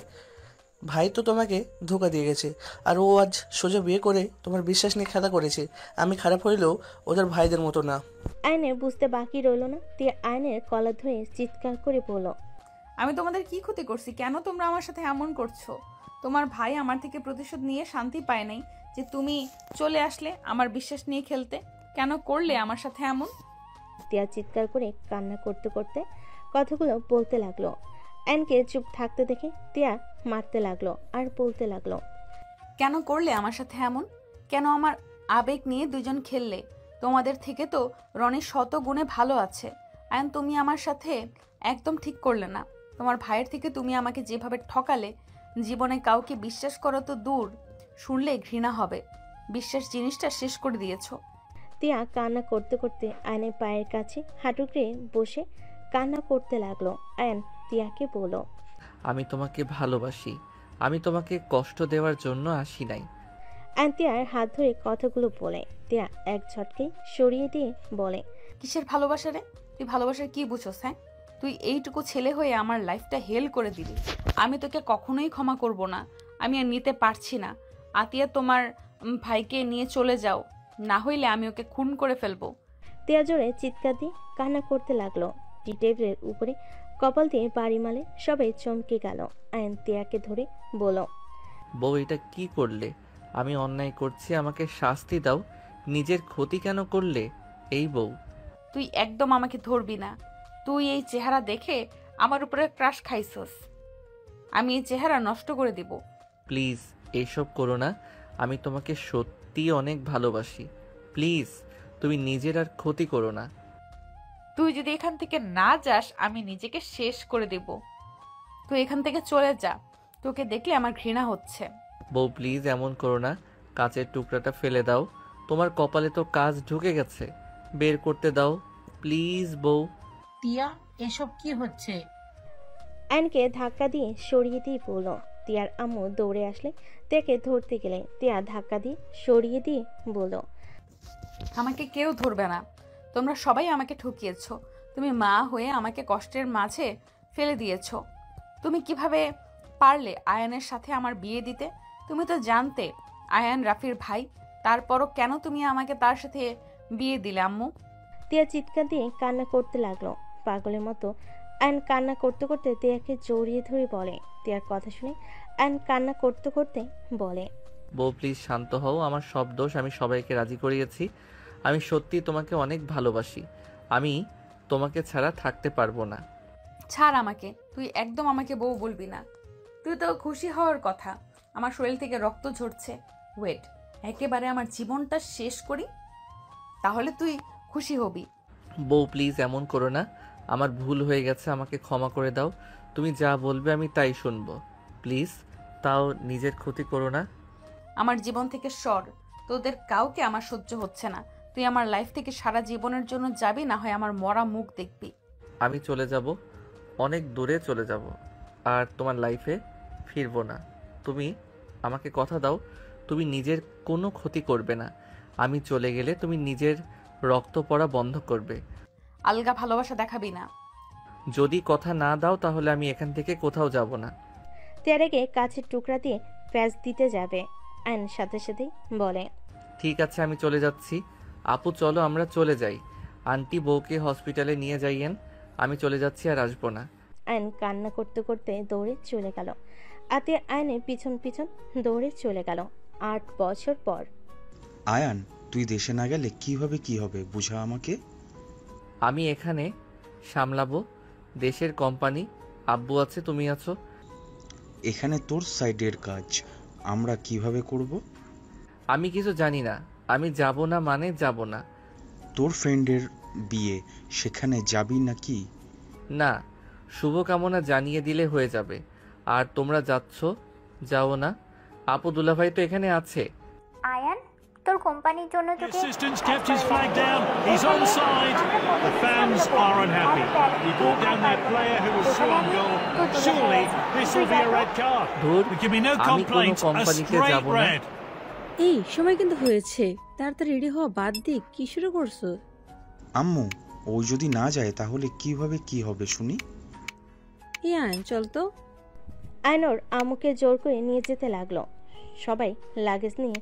ভাই তো তোমাকে ধোকা দিয়ে গেছে, আর ও আজ সোজা বিয়ে করে তোমার বিশ্বাস নিয়ে খেলা করেছে। আমি খারাপ হইলেও ওদের ভাইদের মতো না। আয়নের বুঝতে বাকি রইল না। টিয়া আয়নের কলার ধরে চিৎকার করে বলল, আমি তোমাদের কি ক্ষতি করছি? কেন তোমরা আমার সাথে এমন করছো? তোমার ভাই আমার থেকে প্রতিশোধ নিয়ে শান্তি পায় নাই যে তুমি চলে আসলে আমার বিশ্বাস নিয়ে খেলতে। কেন করলে আমার সাথে এমন? টিয়া চিৎকার করে কান্না করতে করতে কথাগুলো বলতে লাগলো। আয়নকে চুপ থাকতে দেখে টিয়া মারতে লাগলো আর বলতে লাগলো, কেন করলে আমার সাথে এমন? কেন আমার আবেগ নিয়ে দুজন খেললে? তোমাদের থেকে তো রনি শত গুণে ভালো আছে। আয়ন, তুমি আমার সাথে একদম ঠিক করলে না। তোমার ভাইয়ের থেকে তুমি আমাকে যেভাবে ঠকালে, জীবনে কাউকে বিশ্বাস করা তো দূর, শুনলে ঘৃণা হবে। বিশ্বাস জিনিসটা শেষ করে দিয়েছো। তিয়া কান্না করতে করতে আয়নের পায়ের কাছে হাঁটুকে বসে কান্না করতে লাগলো। আয়ন তিয়াকে বলল, আমি তোমাকে ভালোবাসি, আমি তোমাকে কষ্ট দেওয়ার জন্য আসি নাই। আয়ন তিয়ার হাত ধরে কথাগুলো বলে তিয়া এক ঝটকে সরিয়ে দিয়ে বলে, কিসের ভালোবাসা রে? তুই ভালোবাসার কি বুঝোস? হ্যাঁ, তুই এইটুকু ছেলে হয়ে আমার লাইফটা হেল করে দিলি। আমি তোকে কখনোই ক্ষমা করব না। আমি আর নিতে পারছি না। আতিয়া, তোমার ভাইকে নিয়ে চলে যাও, না হইলে আমি ওকে খুন করে ফেলবো। তিয়া জোরে চিৎকার দিয়ে কান্না করতে লাগলো। টি টেবিলের উপরে কপাল দিয়ে বাড়ি মালে সবাই চমকে গেল। আয়ন তিয়াকে ধরে বলল, বউ, এটা কি করলে? আমি অন্যায় করছি, আমাকে শাস্তি দাও। নিজের ক্ষতি কেন করলে? এই বউ, তুই একদম আমাকে ধরবি না। তুই এই চেহারা দেখে আমার উপরে ক্রাশ খাইছস। আমি এই চেহারা নষ্ট করে দিব। প্লিজ এইসব করো না। আমি তোমাকে সত্যি অনেক ভালোবাসি। প্লিজ তুমি নিজের আর ক্ষতি করো না। তুই যদি এখান থেকে না যাস, আমি নিজেকে শেষ করে দেব। তুই এখান থেকে চলে যা। তোকে দেখলে আমার ঘৃণা হচ্ছে। বউ প্লিজ এমন করো না। কাচের টুকরাটা ফেলে দাও। তোমার কপালে তো কাজ ঢুকে গেছে, বের করতে দাও প্লিজ বউ। তিয়া, এসব কি হচ্ছে? আয়নকে ধাক্কা দিয়ে সরিয়ে দিয়ে বলল। তিয়ার আম্মু দৌড়ে আসলে তিয়াকে ধরতে গেলে তিয়া ধাক্কা দিয়ে সরিয়ে দিয়ে বলল, আমাকে কেউ ধরবে না। তোমরা সবাই আমাকে ঠকিয়েছো। তুমি মা হয়ে আমাকে কষ্টের মাঝে ফেলে দিয়েছো। তুমি কিভাবে পারলে আয়ানের সাথে আমার বিয়ে দিতে? তুমি তো জানতে আয়ান রাফির ভাই, তারপরও কেন তুমি আমাকে তার সাথে বিয়ে দিলে আম্মু? তিয়া চিৎকার দিয়ে কান্না করতে লাগলো পাগলের মতো। আয়ন কান্না করতে করতে তিয়াকে জড়িয়ে ধরে বলে। তিয়ার কথা শুনে আয়ন কান্না করতে করতে বলে, বউ প্লিজ শান্ত হও। আমার সব দোষ, আমি সবাইকে রাজি করিয়েছি। আমি সত্যি তোমাকে অনেক ভালোবাসি। আমি তোমাকে ছাড়া থাকতে পারবো না। ছাড় আমাকে। তুই একদম আমাকে বউ বলবি না। তুই তো খুশি হওয়ার কথা। আমার শরীর থেকে রক্ত ঝরছে। ওয়েট, একেবারে আমার জীবনটা শেষ করি, তাহলে তুই খুশি হবি। বউ প্লিজ এমন করো না। আমার ভুল হয়ে গেছে, আমাকে ক্ষমা করে দাও। তুমি যা বলবে আমি তাই শুনবো। প্লিজ, তাও নিজের ক্ষতি করো না। আমার জীবন থেকে সর। তোদের কাউকে আমার সহ্য হচ্ছে না। তুই আমার লাইফ থেকে সারা জীবনের জন্য যাবি, না হয় আমার মরা মুখ দেখবি। আমি চলে যাব, অনেক দূরে চলে যাব, আর তোমার লাইফে ফিরবো না। তুমি আমাকে কথা দাও, তুমি নিজের কোনো ক্ষতি করবে না। আমি চলে গেলে তুমি নিজের রক্ত পড়া বন্ধ করবে। আলগা ভালোবাসা দেখাবি না। যদি কথা না দাও তাহলে আমি এখান থেকে কোথাও যাব না। তিয়ারেকে কাছের টুকরা দিয়ে প্যাঁচ দিতে যাবে। আয়ন সাথে সাথেই বলে, ঠিক আছে আমি চলে যাচ্ছি। আপু চলো আমরা চলে যাই। আন্টি বউকে হসপিটালে নিয়ে যাইয়েন। আমি চলে যাচ্ছি, আর আসবো না। আয়ন কান্না করতে করতে দৌড়ে চলে গেল। আতিয়া আয়নের পিছন পিছন দৌড়ে চলে গেল। 8 বছর পর। আয়ান, তুই দেশে না গেলে কি হবে বুঝা আমাকে। আমি এখানে সামলাবো দেশের কোম্পানি। আব্বু আছে, তুমি আছো। এখানে তোর সাইডের কাজ আমরা কিভাবে করব? আমি কিছু জানি না। আমি যাব না মানে যাব না। তোর ফ্রেন্ডের বিয়ে, সেখানে যাবি নাকি? না, শুভকামনা জানিয়ে দিলে হয়ে যাবে। আর তোমরা যাচ্ছ, যাও না। আপু দুলাভাই তো এখানে আছে। আয়ান, তোর কোম্পানির জন্য তোকে Assistant's kept his flag down. He's onside. The fans are unhappy. He brought down their player who was still on goal. Surely this will be a red card. ধুর, There can be no আমি কোনো complaints. A কোম্পানিতে straight যাব না। red. এই সময় কিন্তু হয়েছে, তাড়াতাড়ি রেডি হওয়া বাদ দিয়ে কি শুরু করছো? আম্মু, ও যদি না যায় তাহলে কিভাবে কি হবে শুনি। এই আয়ন চল তো। আয়নর আম্মুকে জোর করে নিয়ে যেতে লাগলো। সবাই লাগেজ নিয়ে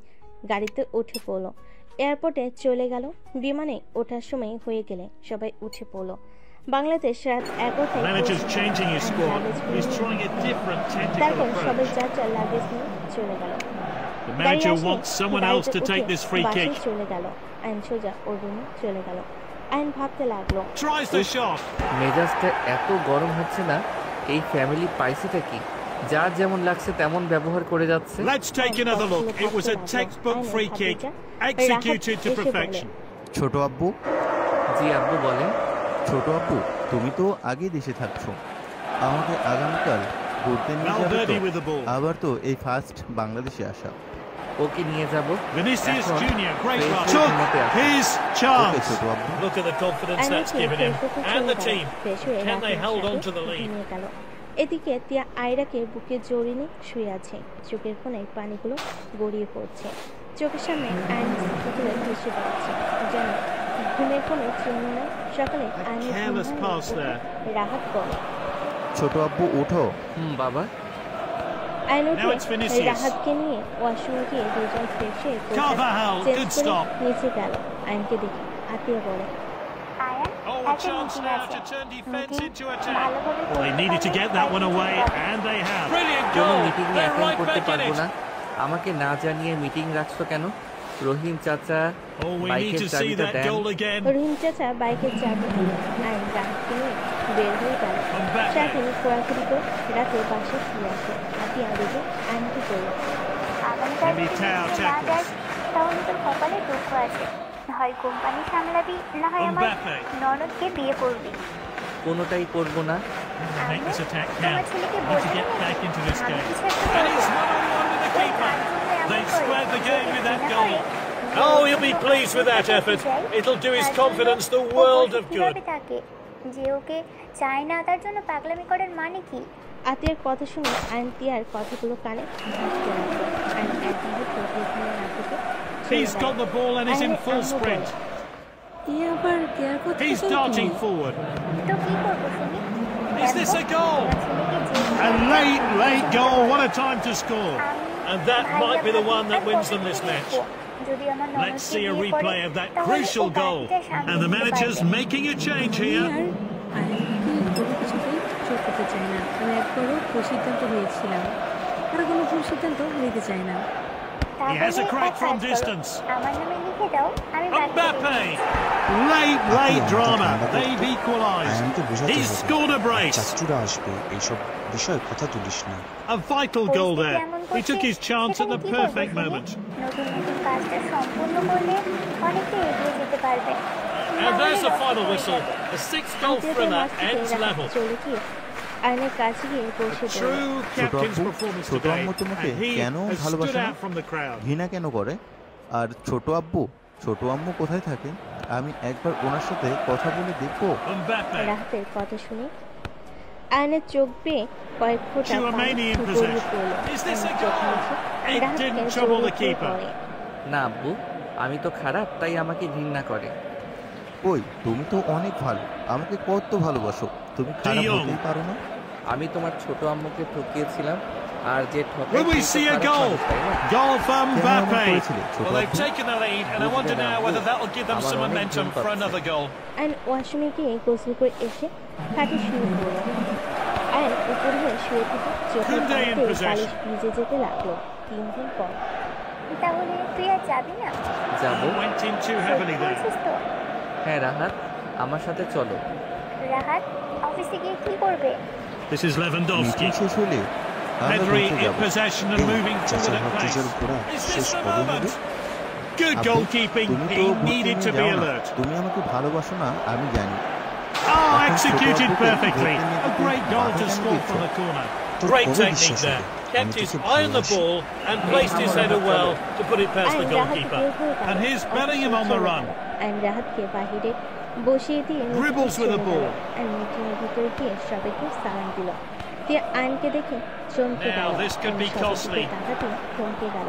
গাড়িতে উঠে পড়লো। এয়ারপোর্টে চলে গেল। বিমানে ওঠার সময় হয়ে গেলে সবাই উঠে পড়লো। বাংলাদেশ রাত 11টায় Manager's changing his squad. He's trying a different tactical তারপর সবাই approach. যার লাগেজ নিয়ে চলে গেল। The manager wants someone else to take this free kick. চলে গেল। আইন সোজা ওর রুমে চলে গেল। আইন ভাবতে লাগলো, Tries the shot. মেজাজটা এত গরম হচ্ছে না। এই ফ্যামিলি পাইসিটা কি? যার যেমন লাগছে তেমন ব্যবহার করে যাচ্ছে। Let's take another look. It was a textbook free kick, executed to perfection. ছোট আব্বু। জি আব্বু বলেন। ছোট আব্বু, তুমি তো আগে দেশে থাকছো, আমাকে আগামীকাল ঘুরতে নিয়ে যাবে তো? আবার তো এই ফার্স্ট বাংলাদেশে আসা। ওকে নিয়ে যাব। Vinicius এখন Junior, great ফ্রেশ run. হয়ে Took ঘুমোতে আসি। his ওকে chance. ছোট আব্বু। Look at the confidence আয়নাকে that's given him. Fresh হতে And চলে the গেল। team. ফ্রেশ হয়ে Can they রাফিয়ার hold on সাথে to the lead? ঘুমিয়ে গেল। এদিকে তিয়া আয়রাকে বুকে জড়িয়ে নিয়ে শুয়ে আছে। চোখের কোণে পানিগুলো গড়িয়ে পড়ছে। চোখের সামনে আয়ন তুলে ভেসে বেড়াচ্ছে, যেন ঘুমের কোনো চিহ্ন নেই। সকালে আয়নের ঘুম careless ভাঙলে pass উঠে there. রাহাত বলে, ছোট আব্বু ওঠো। বাবা। আয়ন Now it's উঠে Vinicius. রাহাতকে নিয়ে ওয়াশরুমে গিয়ে দুজন ফ্রেশ হয়ে Carvajal, চেঞ্জ good করে stop. নিচে গেল। আয়নকে দেখে আতিয়া বলে, আয়ান Oh, a একটা chance মিটিং now আছে, to turn defense meeting into attack. ভালোভাবে They করতে needed to পারলে get that one তাই away, জিততে হবে। and they have. Brilliant কোনো goal. Meeting They're attend right করতে back in পারবো it. না। আমাকে না জানিয়ে মিটিং রাখছো কেন? রহিম চাচা Oh, we need বাইকের to see চাবিটা that দেন। goal again. রহিম চাচা বাইকের চাবি দিয়ে আইন রাহাতকে নিয়ে বের হয়ে গেল। Mbappe. সারাদিন খোঁড়াখুড়ি করে রাতে বাসে শুয়ে আসে। আতিয়া দেখে আইনকে বলল, আগামীকাল Maybe যদি Tao মিটিংয়ে না tackles. যাস তাহলে তোর কপালে দুঃখ আছে, হয় কোম্পানি সামলাবি, না হয় আমার Mbappe. ননদকে বিয়ে করবি। কোনোটাই করবো না। Make this attack তোমার count. ছেলেকে Need to বোঝানো get back into this আমি game. কিছু একটা And he's করবো। one-on-one with the ওই keeper. তার জন্য এমন They've করে, squared the game যদি with that ঘৃণা goal. করে, Oh, যে he'll be okay pleased with that করতে effort. চাই, It'll do his তার জন্য confidence the ও world বসে of কিভাবে good. থাকে, যে ওকে চায় না তার জন্য পাগলামি করার মানে কি? আতিয়ার কথা শুনে আইন তিয়ার কথাগুলো কানে ভাসতে লাগলো। আইন এক মুহূর্ত এখানে না থেকে চলে He's গেল। got the ball and is in আইনের full আম্মু sprint. বলে, এ আবার কেয়ার কথা He's darting forward. তো কি করবো শুনি? Is this a goal? A late goal. What a time to score. And that might be the one that wins them this match. যদি আমার Let's ননদকে see a বিয়ে করে, replay of that তাহলে ও crucial goal. বাকিটা সামলে And the নিতে manager's পারবে। making a change আমি here. আর আয়নকে কোনো কিছুতেই চোখ দিতে চাই না। আমি একবারও ভুল সিদ্ধান্ত নিয়েছিলাম, আর কোনো ভুল সিদ্ধান্ত নিতে চাই না। He has a তাহলে crack এক from কাজ করো, distance. আমার নামে লিখে দাও, আমি বাকিটা Mbappe. দেখছি। Late drama. They've equalised. আয়নকে বোঝাতে He's হবে scored a brace. চাচুরা আসবে, এইসব বিষয়ে কথা তুলিস না। A vital goal there. এমন He করছে, took his chance at সেখানে the কি করবো perfect শুনি? moment. নতুন নতুন কাজটা সম্পূর্ণ করলে অনেকটা এগিয়ে যেতে পারবে। And there's the নাহলে final নষ্ট হয়ে whistle. যাবে। The six-goal আতিয়াদের thriller মাঝ থেকে ends রাহাত level. চলে গিয়ে আইনের কাছে গিয়ে বসে পড়ল। True ছোট captain's আব্বু performance ছোট today. আম্মু তোমাকে And he কেন has ভালোবাসে stood না? out from the crowd. ঘৃণা কেন করে? আর ছোট আব্বু কোথায় থাকে? আমি একবার ওনার সাথে কথা বলে দেখবো। Mbappe. রাহাতের কথা শুনে আয়নের চোখ বেয়ে কয়েক ফোঁটা পানি Tchouaméni in গড়িয়ে possession. পড়ল। Is this a আয়নের চোখ goal? মুছে It রাহাতকে didn't trouble the জড়িয়ে keeper. পড়ে। না আব্বু, আমি তো খারাপ, তাই আমাকে ঘৃণা করে। কই, তুমি তো অনেক ভালো, আমাকে কত ভালোবাসো, তুমি খারাপ De Jong. হতেই পারো না। আমি তোমার ছোট আম্মুকে ঠকিয়েছিলাম, আর যে Will we see a goal? Goal from কেন এমন Mbappe. করেছিলে, ছোট Well, they've আব্বু? taken the lead, and I wonder now whether that will give them some আবার অনেক momentum ঘুম for পাচ্ছে। another goal. আইন ওয়াশরুমে গিয়ে গোসল করে এসে খাটে শুয়ে পড়ল। আইন উপরে হয়ে শুয়ে থেকে চোখের Koundé in পানিতে possession. বালিশ ভিজে যেতে লাগলো। 3 দিন পর তাহলে তুই আর যাবি না? যাবো। Went in too heavily there. বলছিস তো? হ্যাঁ রাহাত, আমার সাথে চলো। রাহাত অফিসে গিয়ে কি করবে? This is Lewandowski. মিটিং শেষ হলে আমরা Pedri ঘুরতে in যাবো। possession and এই moving forward চাচার at হাত pace. নিজের ঘোড়া Is শেষ this the কবে হবে? moment? Good আব্বু, goalkeeping. তুমি তো He ঘুরতে needed to নিয়ে be যাও না। alert. তুমি আমাকে ভালোবাসো না, আমি জানি। Oh, এখন ছোট executed আব্বুকে perfectly. ঘুরতে নিয়ে A যেতে great goal বাধা to কেন score দিচ্ছ? from the corner. তোর Great কবে technique বিশ্বাস there. হবে Kept আমি his তোকে eye on the ভালোবাসি? ball and placed his header well to put it past the আইন রাহাতকে goalkeeper. বের হয়ে গেল। And here's Bellingham on the run. আইন রাহাতকে বাহিরে বসিয়ে দিয়ে Dribbles with the ball. আর মিটিংয়ের ভিতরে গিয়ে সবাইকে সালাম দিল। তিয়া আইনকে দেখে চমকে Now গেল। this could be আইন সবার costly. দিকে তাকাতেই থমকে গেল।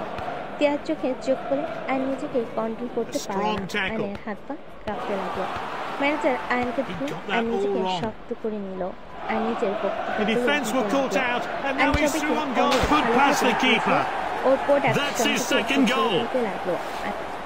তিয়ার চোখে চোখ পড়ে আইন নিজেকে কন্ট্রোল করতে পারল Strong না। tackle. আইনের হাত পা কাঁপতে লাগলো। ম্যানেজার আইনকে ধরে got that আইন নিজেকে all wrong. শক্ত করে নিল। আইন নিজের The defence were caught out, and now he's through on goal. Good past the keeper. Or product That's his second goal. দিতে লাগলো।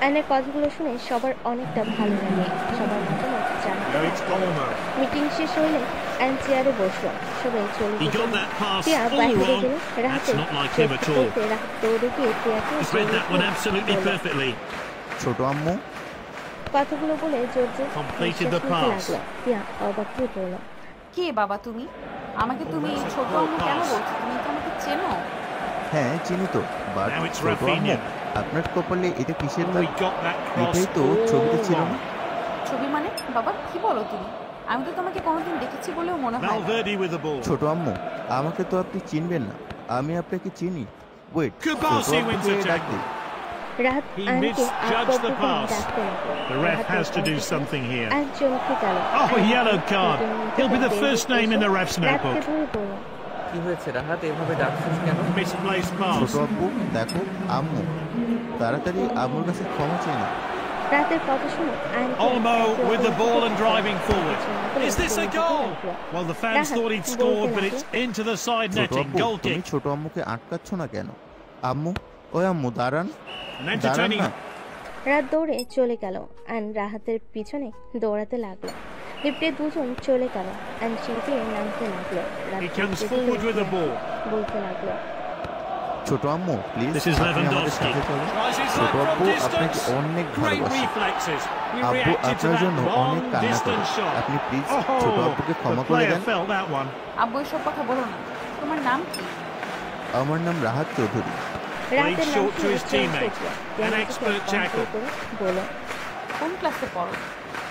আইনের কথাগুলো শুনে সবার অনেকটা ভালো লাগে। সবার মতামত জানতে Now it's Olmo. মিটিং শেষ হইলে আইন চেয়ারে বসলো। সবাই চলে He গেল। got that pass টিয়া all বাইরে wrong. গেলে That's রাহাতের not like him at all. Rahat দৌড়ে গিয়ে টিয়াকে He's read that one absolutely perfectly. ছোট আম্মু, কথাগুলো বলে জোর জোর Completed নিঃশ্বাস the নিতে pass. লাগলো। টিয়া অবাক হয়ে পড়ল। কে বাবা তুমি? আমাকে তুমি ছোট আম্মু কেন বলছো? তুমি কি আমাকে চেনো? হ্যাঁ চিনি তো, বাট Now it's ছোট আম্মু, Rafinha. আপনার কপালে এটা কিসের We দাগ? got that cross এটাই তো all ছবিতে ছিল wrong. না? ছবি মানে? বাবা কি বলো তুমি? আমি তো তোমাকে কোনোদিন দেখেছি বলেও মনে হয় না। Valverde with the ball. ছোট আম্মু, আমাকে তো আপনি চিনবেন না, আমি আপনাকে চিনি। ওয়েট Kubasi wins the ডাক tackle. দে। রাহাত He আয়নকে misjudged the আব্বু বলে pass. ডাকতে লাগলো। The ref রাহাতের has to do কণ্ঠে something here. আয়ন চমকে গেল। Oh, ion yellow card. দুজন He'll be the বের first হয়ে name in এসে the ref's রাহাতকে notebook. ধরে বলল, কি হয়েছে রাহাত, এভাবে ডাকছিস কেন? Misplaced ছোট pass. আব্বু দেখো আম্মু, তাড়াতাড়ি আম্মুর কাছে ক্ষমা চেয়ে নাও। রাতের কথা শুনে আয়নকে Olmo একে with the অপরের ball দিকে and driving forward. করে Is this a চলে যেতে goal? লাগলো। Well, the fans Rahat thought he'd বলতে scored, but লাগলো, it's into the side ছোট netting. আব্বু Goal তুমি kick. ছোট আম্মুকে আটকাচ্ছ না কেন? আম্মু, ওই আম্মু দাঁড়ান, An দাঁড়ান entertaining. না। রাত দৌড়ে চলে গেল। আয়ন রাহাতের পিছনে দৌড়াতে লাগলো। লিফটে দুজন চলে গেল। আয়ন শিল্পে নামতে লাগলো। রাত He comes যেতে forward with the যেতে ball. বলতে লাগলো, ছোট আম্মু প্লিজ This is আপনি আমাদের Lewandowski. সাথে চলুন। Tries his ছোট luck আব্বু from আপনাকে distance. অনেক Great ভালোবাসে। reflexes. We আব্বু reacted to আপনার that জন্য অনেক long কান্না করে। distance shot. আপনি প্লিজ ছোট Oh, আব্বুকে the ক্ষমা করে player then. felt that one. আব্বু এসব কথা বলো না। তোমার নাম কি? আমার নাম রাহাত চৌধুরী। রাতের নাম short to শুনে his চেঞ্জ teammate. হয়েছিল। An যেন expert কিছু tackle. করে বলো, কোন ক্লাসে পড়ো?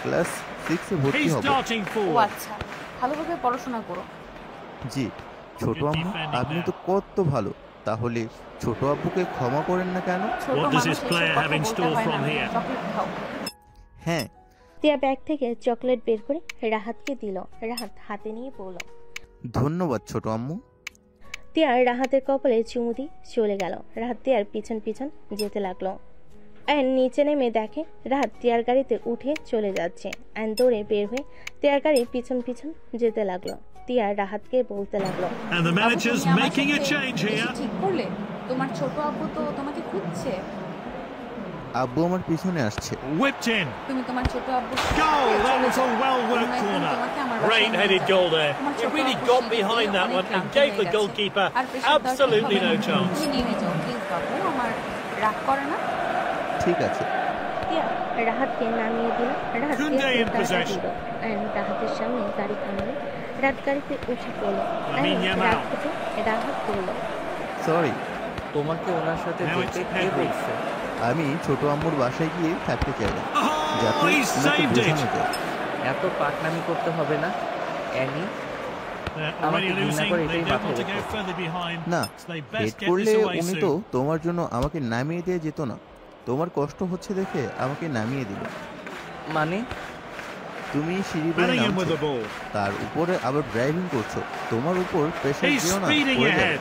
ক্লাস 6 এ ভর্তি He's হব। darting ও forward. আচ্ছা, ভালোভাবে পড়াশোনা করো। জি ছোট আম্মু আপনি তো কত ভালো, তাহলে ছোট আব্বুকে ক্ষমা করেন না কেন? ছোট What does মানুষ this এসব player কথা have in বলতে store হয় from না। here? চকলেট খাও। হ্যাঁ টিয়া ব্যাগ থেকে চকলেট বের করে রাহাতকে দিল। রাহাত হাতে নিয়ে বলল, ধন্যবাদ ছোট আম্মু। টিয়া রাহাতের কপালে চুমু দিয়ে চলে গেল। রাহাত টিয়ার পিছন পিছন যেতে লাগলো। আয়ন নিচে নেমে দেখে রাহাত টিয়ার গাড়িতে উঠে চলে যাচ্ছে। আয়ন দৌড়ে বের হয়ে টিয়ার গাড়ির পিছন পিছন যেতে লাগলো। টিয়া রাহাতকে বলতে লাগলো, And the আব্বু, manager's তুমি আমার making a সাথে change এসে here. ঠিক করলে? তোমার ছোট আব্বু তো তোমাকে খুঁজছে। আব্বু আমার পিছনে আসছে। Whipped in. তুমি তোমার ছোট আব্বু Goal! That was a well-worked corner. Great-headed goal there. He really got behind that one and gave the goalkeeper absolutely no chance. তুমি নেমে যাও প্লিজ বাবু, আমার রাগ করে না। ঠিক আছে। টিয়া রাহাতকে নামিয়ে দিল। রাহাত Kunde টিয়াকে in টাকা possession. দিল। আয়ন রাহাতের সামনে গাড়ি থামালো। রাত গাড়িতে উঠে পড়ল। Lamine ion Yamal. রাগ থেকে রাহাত করল, সরি, তোমাকে ওনার সাথে Now যেতে it's কে Pedri. বলছে? আমি ছোট আম্মুর বাসায় গিয়ে থাকতে চাইলাম যাতে Oh, he ওনাকে saved it. বোঝানো যায়। এত পাকনামি করতে হবে না অ্যানি। They're আমাকে already ঘৃণা losing. করে They এটাই don't মাথায় want to go রেখো। further behind. না So they head best get করলে this away উনি তো soon. তোমার জন্য আমাকে নামিয়ে দিয়ে যেত না, তোমার কষ্ট হচ্ছে দেখে আমাকে নামিয়ে দিল। মানে তুমি সিঁড়ি বেয়ে Bellingham with নামছো, the ball. তার উপরে আবার ড্রাইভিং করছো। তোমার উপর প্রেশার He's দিও না, speeding পড়ে যাবে। ahead.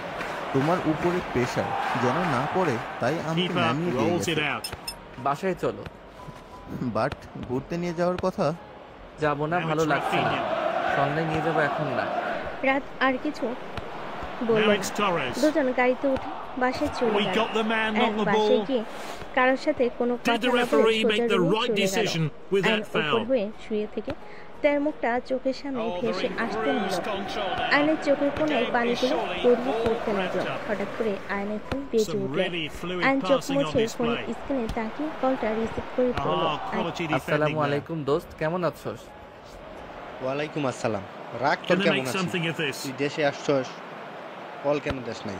তোমার উপরে প্রেশার যেন না পড়ে তাই আমাকে Keeper নামিয়ে দিয়ে rolls it গেছে। out. বাসায় চলো। বাট ঘুরতে নিয়ে যাওয়ার কথা। যাবো না, Now ভালো it's লাগছে না। Rafinha. সন্ধ্যায় নিয়ে যাবো, এখন না। রাত আর কিছু বলল Now না। it's Torres. দুজন গাড়িতে উঠে বাসায় চলে We গেল। got the man, not ion the বাসায় ball. গিয়ে কারোর সাথে কোনো Did কথা the না বলে referee সোজা make the রুমে right চলে গেল। decision with আয়ন that উপর foul? হয়ে শুয়ে থেকে তার মুখটা চোখের সামনে Oh, ভেসে they're in আসতে নিল। cruise control now. আয়নের চোখের কোণায় Game is পানিগুলো surely গড়িয়ে all পড়তে লাগলো। wrapped up. হঠাৎ করে আয়নের ফোন বেজে Some উঠল। really fluid আয়ন চোখ passing on মুছে ফোনের display. স্ক্রিনে তাকিয়ে কলটা রিসিভ করে পড়ল। Ah, quality defending আসসালামু there. আলাইকুম দোস্ত, কেমন আছোস? ওয়ালাইকুম আসসালাম। রাগ তোর Can they কেমন make আছিস? something of this? তুই দেশে আসছস, কল কেন দেশ নাই?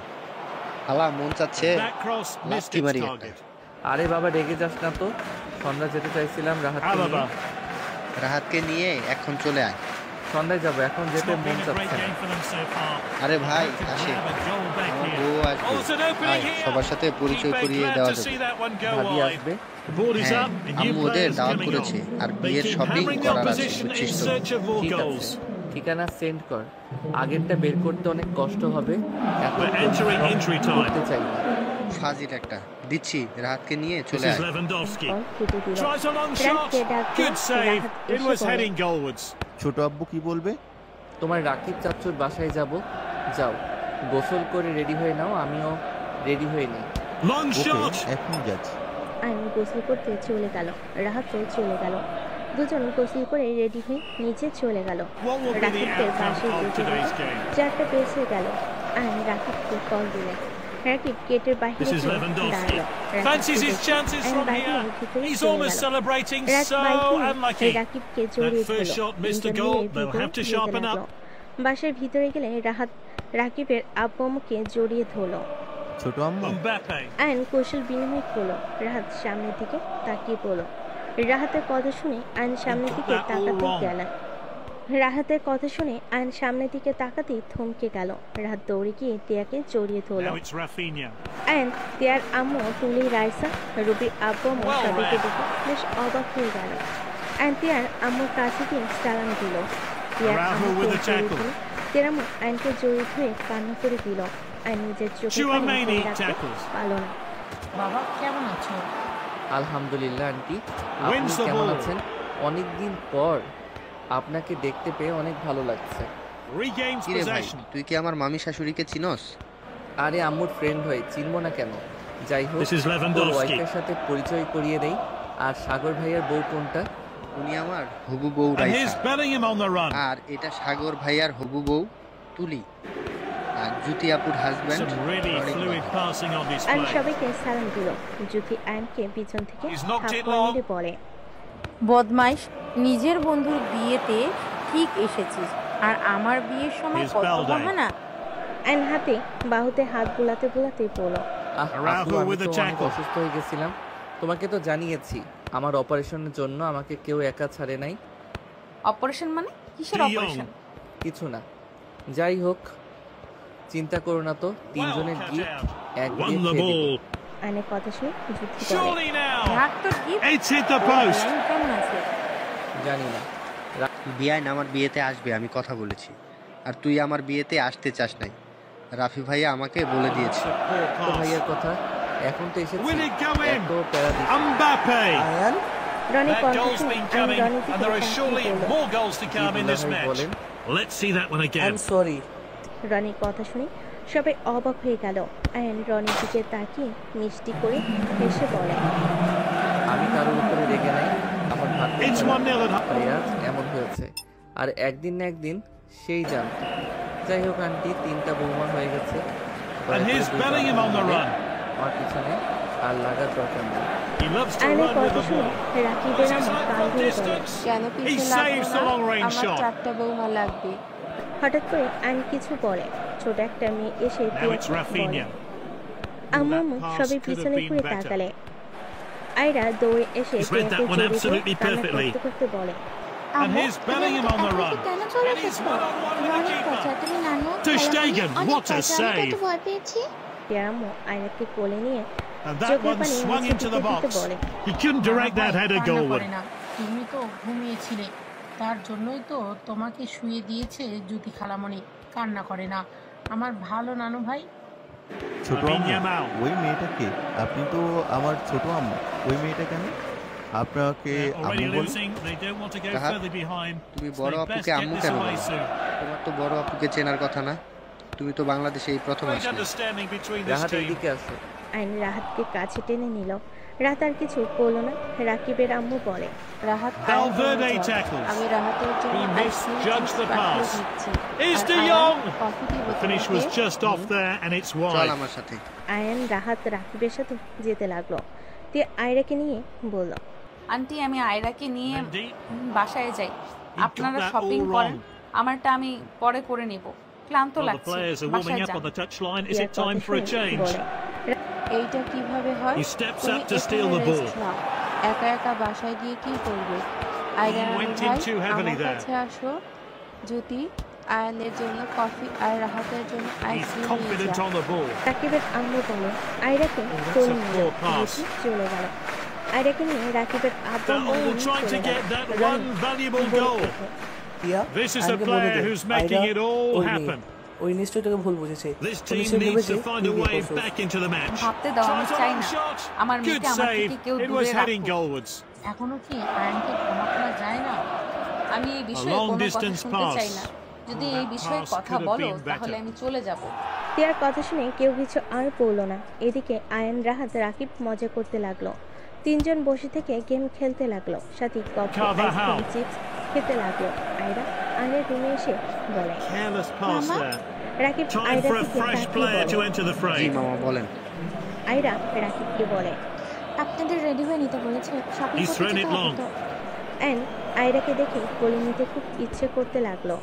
হালা মন চাচ্ছে That cross missed লাথি its মারি একটা। target. আরে বাবা রেগে যাস না তো, সন্ধ্যা যেতে চাইছিলাম রাহাতকে নিয়ে। Alaba. রাহাতকে নিয়ে এখন চলে আয়। সন্ধ্যায় যাবো, এখন It's যেতে not মন been a great চাচ্ছে না। game for them so far. আরে ভাই Could আসে, have a goal back আমার here. বউ Oh, আসবে, it's an opening আয় here. সবার সাথে পরিচয় Keeper করিয়ে glad দেওয়া to যাবে। see that one go ভাবি wide. আসবে। The ball is হ্যাঁ up. A new আম্মু ওদের player's দাওয়াত coming করেছে on. আর They বিয়ের keep শপিং hammering the করার আছে, opposition in বুঝছিস তো? search of more ঠিক goals. আছে, ঠিকানা সেন্ড কর। আগেরটা বের করতে অনেক কষ্ট হবে, এখন We're entering injury time. করতে চাই না। ফাজিল একটা দিচ্ছি, রাহাতকে নিয়ে This চলে is আয়। Lewandowski. কল কেটে দিল। Tries a long shot. রাতকে ডাক দিয়ে Good save. রাহাত It এসে was পড়ে। heading goalwards. ছোট আব্বু কি বলবে? তোমার রাকিব চাচ্চুর বাসায় যাব, যাও গোসল করে রেডি হয়ে নাও, আমিও রেডি হয়ে নিই। Long ওকে shot. এখনই যাচ্ছি। আয়ন গোসল করতে চলে গেল। রাহাতও চলে গেল। দুজন গোসল করে রেডি হয়ে নিচে চলে গেল। What will be the রাকিবদের outcome বাসে of যেতে today's যেতে game? 4টা বেজে গেল। আয়ন রাকিবকে কল দিলেন। রাকিব গেটের বাইরে This is গিয়ে Lewandowski. দাঁড়ালো। Fancies his রাকিবকে chances ion from বাইরে here. ভিতরে He's চলে almost গেল। celebrating. রাত So বাইরে unlucky. রাকিবকে That জড়িয়ে first ধরল। shot missed a তিনজন goal. মিলে They'll ভিতরে have to যেতে sharpen লাগলো। up. বাসার ভিতরে গেলে রাকিবের আব্বু আম্মুকে জড়িয়ে ধরলো। ছোট আম্মু Mbappe. আয়ন কৌশল বিনিময় করলো। রাহাত সামনের দিকে তাকিয়ে পড়লো। রাহাতের কথা শুনে আয়ন সামনের দিকে that all তাকাতে wrong. গেলেন। রাহাতের কথা শুনে আয়ন সামনের দিকে তাকাতেই থমকে গেল। রাহাত দৌড়ে গিয়ে টিয়াকে জড়িয়ে ধরল। Now it's Rafinha. আয়ন, টিয়ার আম্মু, তুলি, রাইসা, রুবির আব্বু আম্মু সবাইকে দেখে বেশ অবাক হয়ে গেল। আয়ন টিয়ার আম্মুর কাছে গিয়ে সালাম দিল। টিয়ার আম্মুকে জড়িয়ে ধরে টিয়ার আম্মু আয়নকে জড়িয়ে ধরে কান্না করে দিল। আয়ন নিজের চোখে পানি ধরে রাখতে পারল না। বাবা কেমন আছো? আলহামদুলিল্লাহ আন্টি, আপনি কেমন আছেন? অনেকদিন পর আপনাকে দেখতে পেয়ে অনেক ভালো লাগছে। কিরে ভাই, তুই কি আমার মামি শাশুড়িকে চিনস? আরে আম্মুর ফ্রেন্ড হয়ে চিনবো না কেন? যাই হোক, তোর ওয়াইফের সাথে পরিচয় করিয়ে দেই। আর সাগর ভাইয়ের বউ কোনটা? উনি আমার হবু বউ রাইসা, আর এটা সাগর ভাইয়ার হবু বউ তুলি, আর জ্যোতি আপুর হাজবেন্ড। আয়ন সবাইকে সালাম দিল। জ্যোতি আয়নকে পিছন থেকে থাপ্পড় মেরে বলে, বদমাইশ, নিজের বন্ধুর বিয়েতে ঠিক এসেছিস আর আমার বিয়ের সময় কত বাহানা। আয়ন হাতে বাহুতে হাত বুলাতে বুলাতে বলল, আপু, আমি তো অনেক অসুস্থ হয়ে গেছিলাম। তোমাকে তো জানিয়েছি আমার অপারেশনের জন্য আমাকে কেউ একা ছাড়ে নাই। অপারেশন মানে? কিসের অপারেশন? কিছু না, যাই হোক, চিন্তা করো না তো, তিনজনের গিফট এক দিয়ে খেয়ে দেব। আয়নের কথা শুনে জ্যোতি বলে, কেমন আছে? জানি না। বিয়ান আমার বিয়েতে আসবে, আমি কথা বলেছি, আর তুই আমার বিয়েতে আসতে চাস নাই। রাফি ভাইয়া আমাকে বলে দিয়েছে। তো ভাইয়ের কথা এখন তো এসেছে, এত প্যারা দিচ্ছি। রনি কথা শুনে আয়ন রনির দিকে বলেন, সরি। রনির কথা শুনে সবাই অবাক হয়ে গেল। আয়ন রনির দিকে তাকিয়ে মিষ্টি করে হেসে বলে, আমি কারোর উপরে রেগে নাই, আমার ভাগ্য এমন হয়েছে, আর একদিন না একদিন সেই জানতো। যাই হোক আন্টি, 3টা বৌমা হয়ে গেছে, আমার পিছনে আর লাগার দরকার নেই। আয়নের কথা শুনে রাকিবের আম্মু কান ধরে বলে, কেন পিছনে লাগবে না? আমার 4টা বৌমা লাগবে। হঠাৎ করে আয়ন কিছু বলে। ছোট একটা মেয়ে এসে বলে, আম্মু সবাই পিছনে ঘুরে তাকালে। আয়রা দৌড়ে এসে করতে বলে, কেন চলে এসেছো? রনির কথা তুমি নানু ভয় পেয়েছি। আম্মু আয়রাকে কোলে নিয়ে চোখের পানি মুছে দিতে বলে, তুমি তো ঘুমিয়েছিলে, তার জন্যই তো তোমাকে শুয়ে দিয়েছে জ্যোতি খালামণি। কান্না করে না আমার ভালো নানু ভাই। ছোট আম্মু, ওই মেয়েটাকে? আপনি তো আমার ছোট আম্মু, ওই মেয়েটা কেন আপনাকে আম্মু বলে? তুমি বড় আপুকে আম্মু কেন বলো? তোমার তো বড় আপুকে চেনার কথা না? তুমি তো বাংলাদেশে এই প্রথম আসলে। রাহাত এদিকে আসো। আইন রাহাতকে কাছে টেনে নিল। রাহাত আর কিছু বলল না। রাকিবের আম্মু বলে, রাহাত আমি রাহাতের জন্য চল আমার সাথে। আয়ান রাহাত রাকিবের সাথে যেতে লাগলো। তে আয়রাকে নিয়ে বলল, আন্টি আমি আয়রাকে নিয়ে বাসায় যাই, আপনারা শপিং করেন, আমারটা আমি পরে করে নিব, ক্লান্ত লাগছে, বাসায় যান। এইটা কিভাবে হয়? একা একা বাসায় গিয়ে কি করবে? আয়রা ভাই আমার কাছে আসো। জ্যোতি আয়ানের জন্য কফি আর রাহাতের জন্য আইসক্রিম নিয়ে যাও। রাকিবের আম্মু বলে, আয়রাকে কোলে নিয়ে চলে গেল। আয়রাকে নিয়ে রাকিবের আব্বু ওই নিশ্চয়ই তোকে ভুল বুঝেছে। ভাবতে দাও, আমি চাই না আমার মেয়েকে আমার থেকে কেউ দূরে রাখুক। এখনো কি আয়নকে ক্ষমা করা যায় না? আমি এই বিষয়ে কোনো কথা শুনতে চাই না। যদি এই বিষয়ে কথা বলো তাহলে আমি চলে যাব। টিয়ার কথা শুনে কেউ কিছু আর বলল না। এদিকে আয়ান রাহাত রাকিব মজা করতে লাগলো। তিনজন বসে থেকে গেম খেলতে লাগলো, সাথে কফি আইসক্রিম চিপস খেতে লাগলো। আয়রা আয়নের রুমে এসে বলে, রাকিব বলেন। আয়রা রাকিবকে বলে, আপনাদের রেডি হয়ে নিতে বলেছে, শপিং করতে যেতে হবে তো। আয়রাকে দেখে কোলে নিতে খুব ইচ্ছে করতে লাগলো।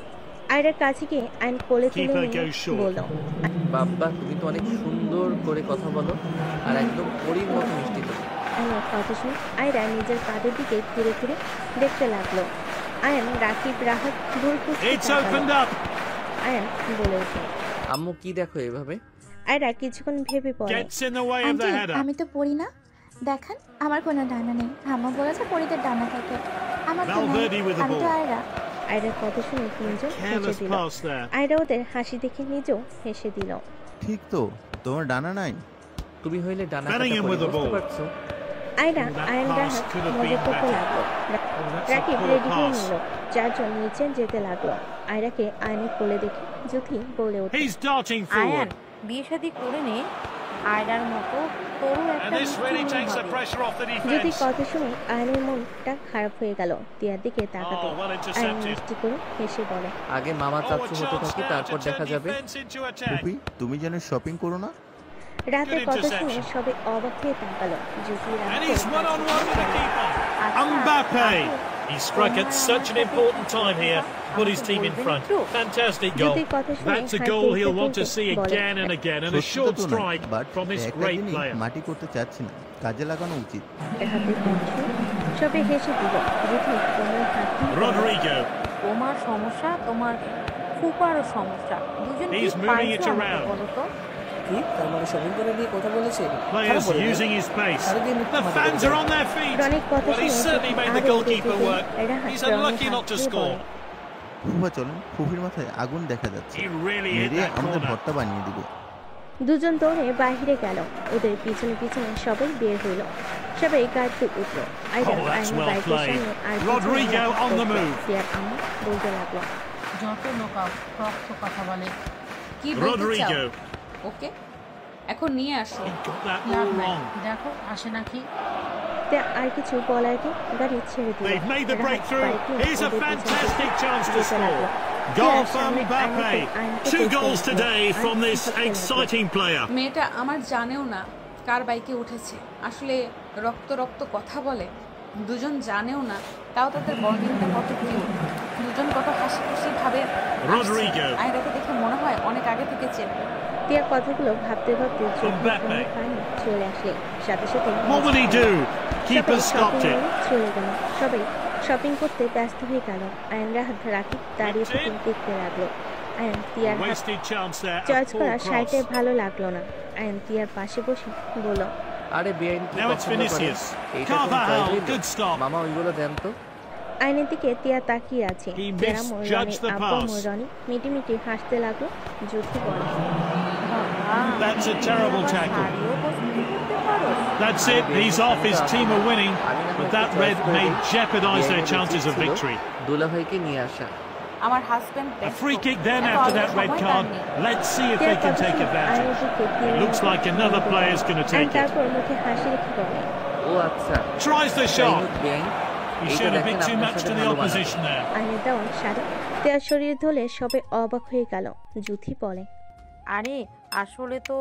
আয়রার কাছে গিয়ে আয়ন কোলে তুলে নিয়ে বলল, বাবা তুমি তো অনেক সুন্দর করে কথা বলো আর একদম পরীর মতো মিষ্টি। আয়নের কথা শুনে আয়রা নিজের কাঁধের দিকে ঘুরে ঘুরে দেখতে লাগলো। আয়ান রাকিব রাহাত ভুল আয়ান বলে ওঠে, আম্মু কি দেখো এভাবে? আয়রা কিছুক্ষণ ভেবে পড়ে, আন্টি আমি তো পড়ি না, দেখেন আমার কোনো ডানা নেই। আম্মা বলেছে পরিদের ডানা থাকে, আমার তো নেই। আমি তো আয়রা। আয়রার কথা শুনে তিনজন হেসে দিল। আয়রা ওদের হাসি দেখে নিজেও হেসে দিল। ঠিক তো, তোমার ডানা নাই? তুমি হইলে ডানা কাটা বুঝতে পারছো? আয়রা আয়ন রাহাত মজা করতে লাগলো। রাকিব রেডি হয়ে নিল, চারজন নিচে যেতে লাগলো। আয়রাকে আয়নের কোলে দেখে জ্যোতি বলে ওঠে, আয়ান বিয়ে শাদী করে নে, আয়রার মতো তোরও একটা জ্যোতির কথা শুনে আয়নের মনটা খারাপ হয়ে গেল। তিয়ার দিকে তাকাতে আয়ন মিষ্টি করে হেসে বলে, আগে মামা চাচ্চু হতে থাকি, তারপর দেখা যাবে। ফুপি তুমি যেন শপিং করো না? রাতের কথা শুনে সবাই অবাক হয়ে তাকালো। জ্যোতি Mbappe! He struck at such an important time here, put his team in front. Fantastic goal. That's a goal he'll want to see again and again, and a short strike from this great player. মাটি করতে চাচ্ছি না, কাজে লাগানো উচিত। সবাই হেসে দিল। Rodrigo. তোমার সমস্যা, তোমার ফুপারও সমস্যা, দুজন কি পাইছো বলো তো? কি তার মানে শপিং করে নিয়ে কথা বলেছে? Players using his pace. The fans are on their feet. Well, he certainly made the goalkeeper work. He's unlucky not to score. ফুফা চলেন, ফুফির মাথায় আগুন দেখা যাচ্ছে, মেরে আমাদের ভর্তা বানিয়ে দিবে। দুজন দৌড়ে বাহিরে গেল। ওদের পিছনে পিছনে সবাই বের হইল। সবাই গাড়িতে উঠল। Rodrigo on the move. বলতে লাগলো, যত লোকাও রক্ত কথা বলে। কি বলতে চাও? ওকে এখন নিয়ে আসো। লাভ নাই, দেখো আসে নাকি। আর কিছু বলার আগে গাড়ি ছেড়ে দিল। They've made the breakthrough. Here's a fantastic chance to score. Goal from Mbappe. 2 goals today from this exciting player. মেয়েটা আমার জানেও না কার বাইকে উঠেছে, আসলে রক্ত রক্ত কথা বলে। দুজন জানেও না, তাও তাদের বন্ডিংটা কত কিউট। দুজন কত হাসি খুশি ভাবে। আয়রাকে দেখে মনে হয় অনেক আগে থেকে চেনে। তিয়ার কথাগুলো ভাবতে ভাবতে পানি চলে আসে, সাথে সাথে চলে গেল। সবাই শপিং করতে ব্যস্ত হয়ে গেল। আয়ন রাহাত রাকিব দাঁড়িয়ে থেকে দেখতে লাগলো। আয়ন তিয়ার চয়েস করা শাড়িটাই ভালো লাগলো না। আয়ন তিয়ার পাশে বসে বলল, আরে বেআইন কি পছন্দ করে? এইটা মামা ওইগুলো দেন তো। আয়নের দিকে তিয়া তাকিয়ে আছে। আব্বা রনি মিটিমিটি হাসতে লাগলো। জ্যোতি বলে, That's a terrible tackle. That's it. He's off. His team are winning, but that red may jeopardize their chances of victory. দুলাভাইকে নিয়ে আসা। আমার husband A free kick then after that red card. Let's see if they can take advantage. It looks like another player's going to take it. তারপর মুখে হাসি রেখে বলে, ও আচ্ছা, tries the shot. He showed a bit too much to the opposition there. আয়নের দেওয়া শাড়ি তিয়ার শরীর ধরে সবাই অবাক হয়ে গেল। জ্যোতি বলে, আরে আসলে তো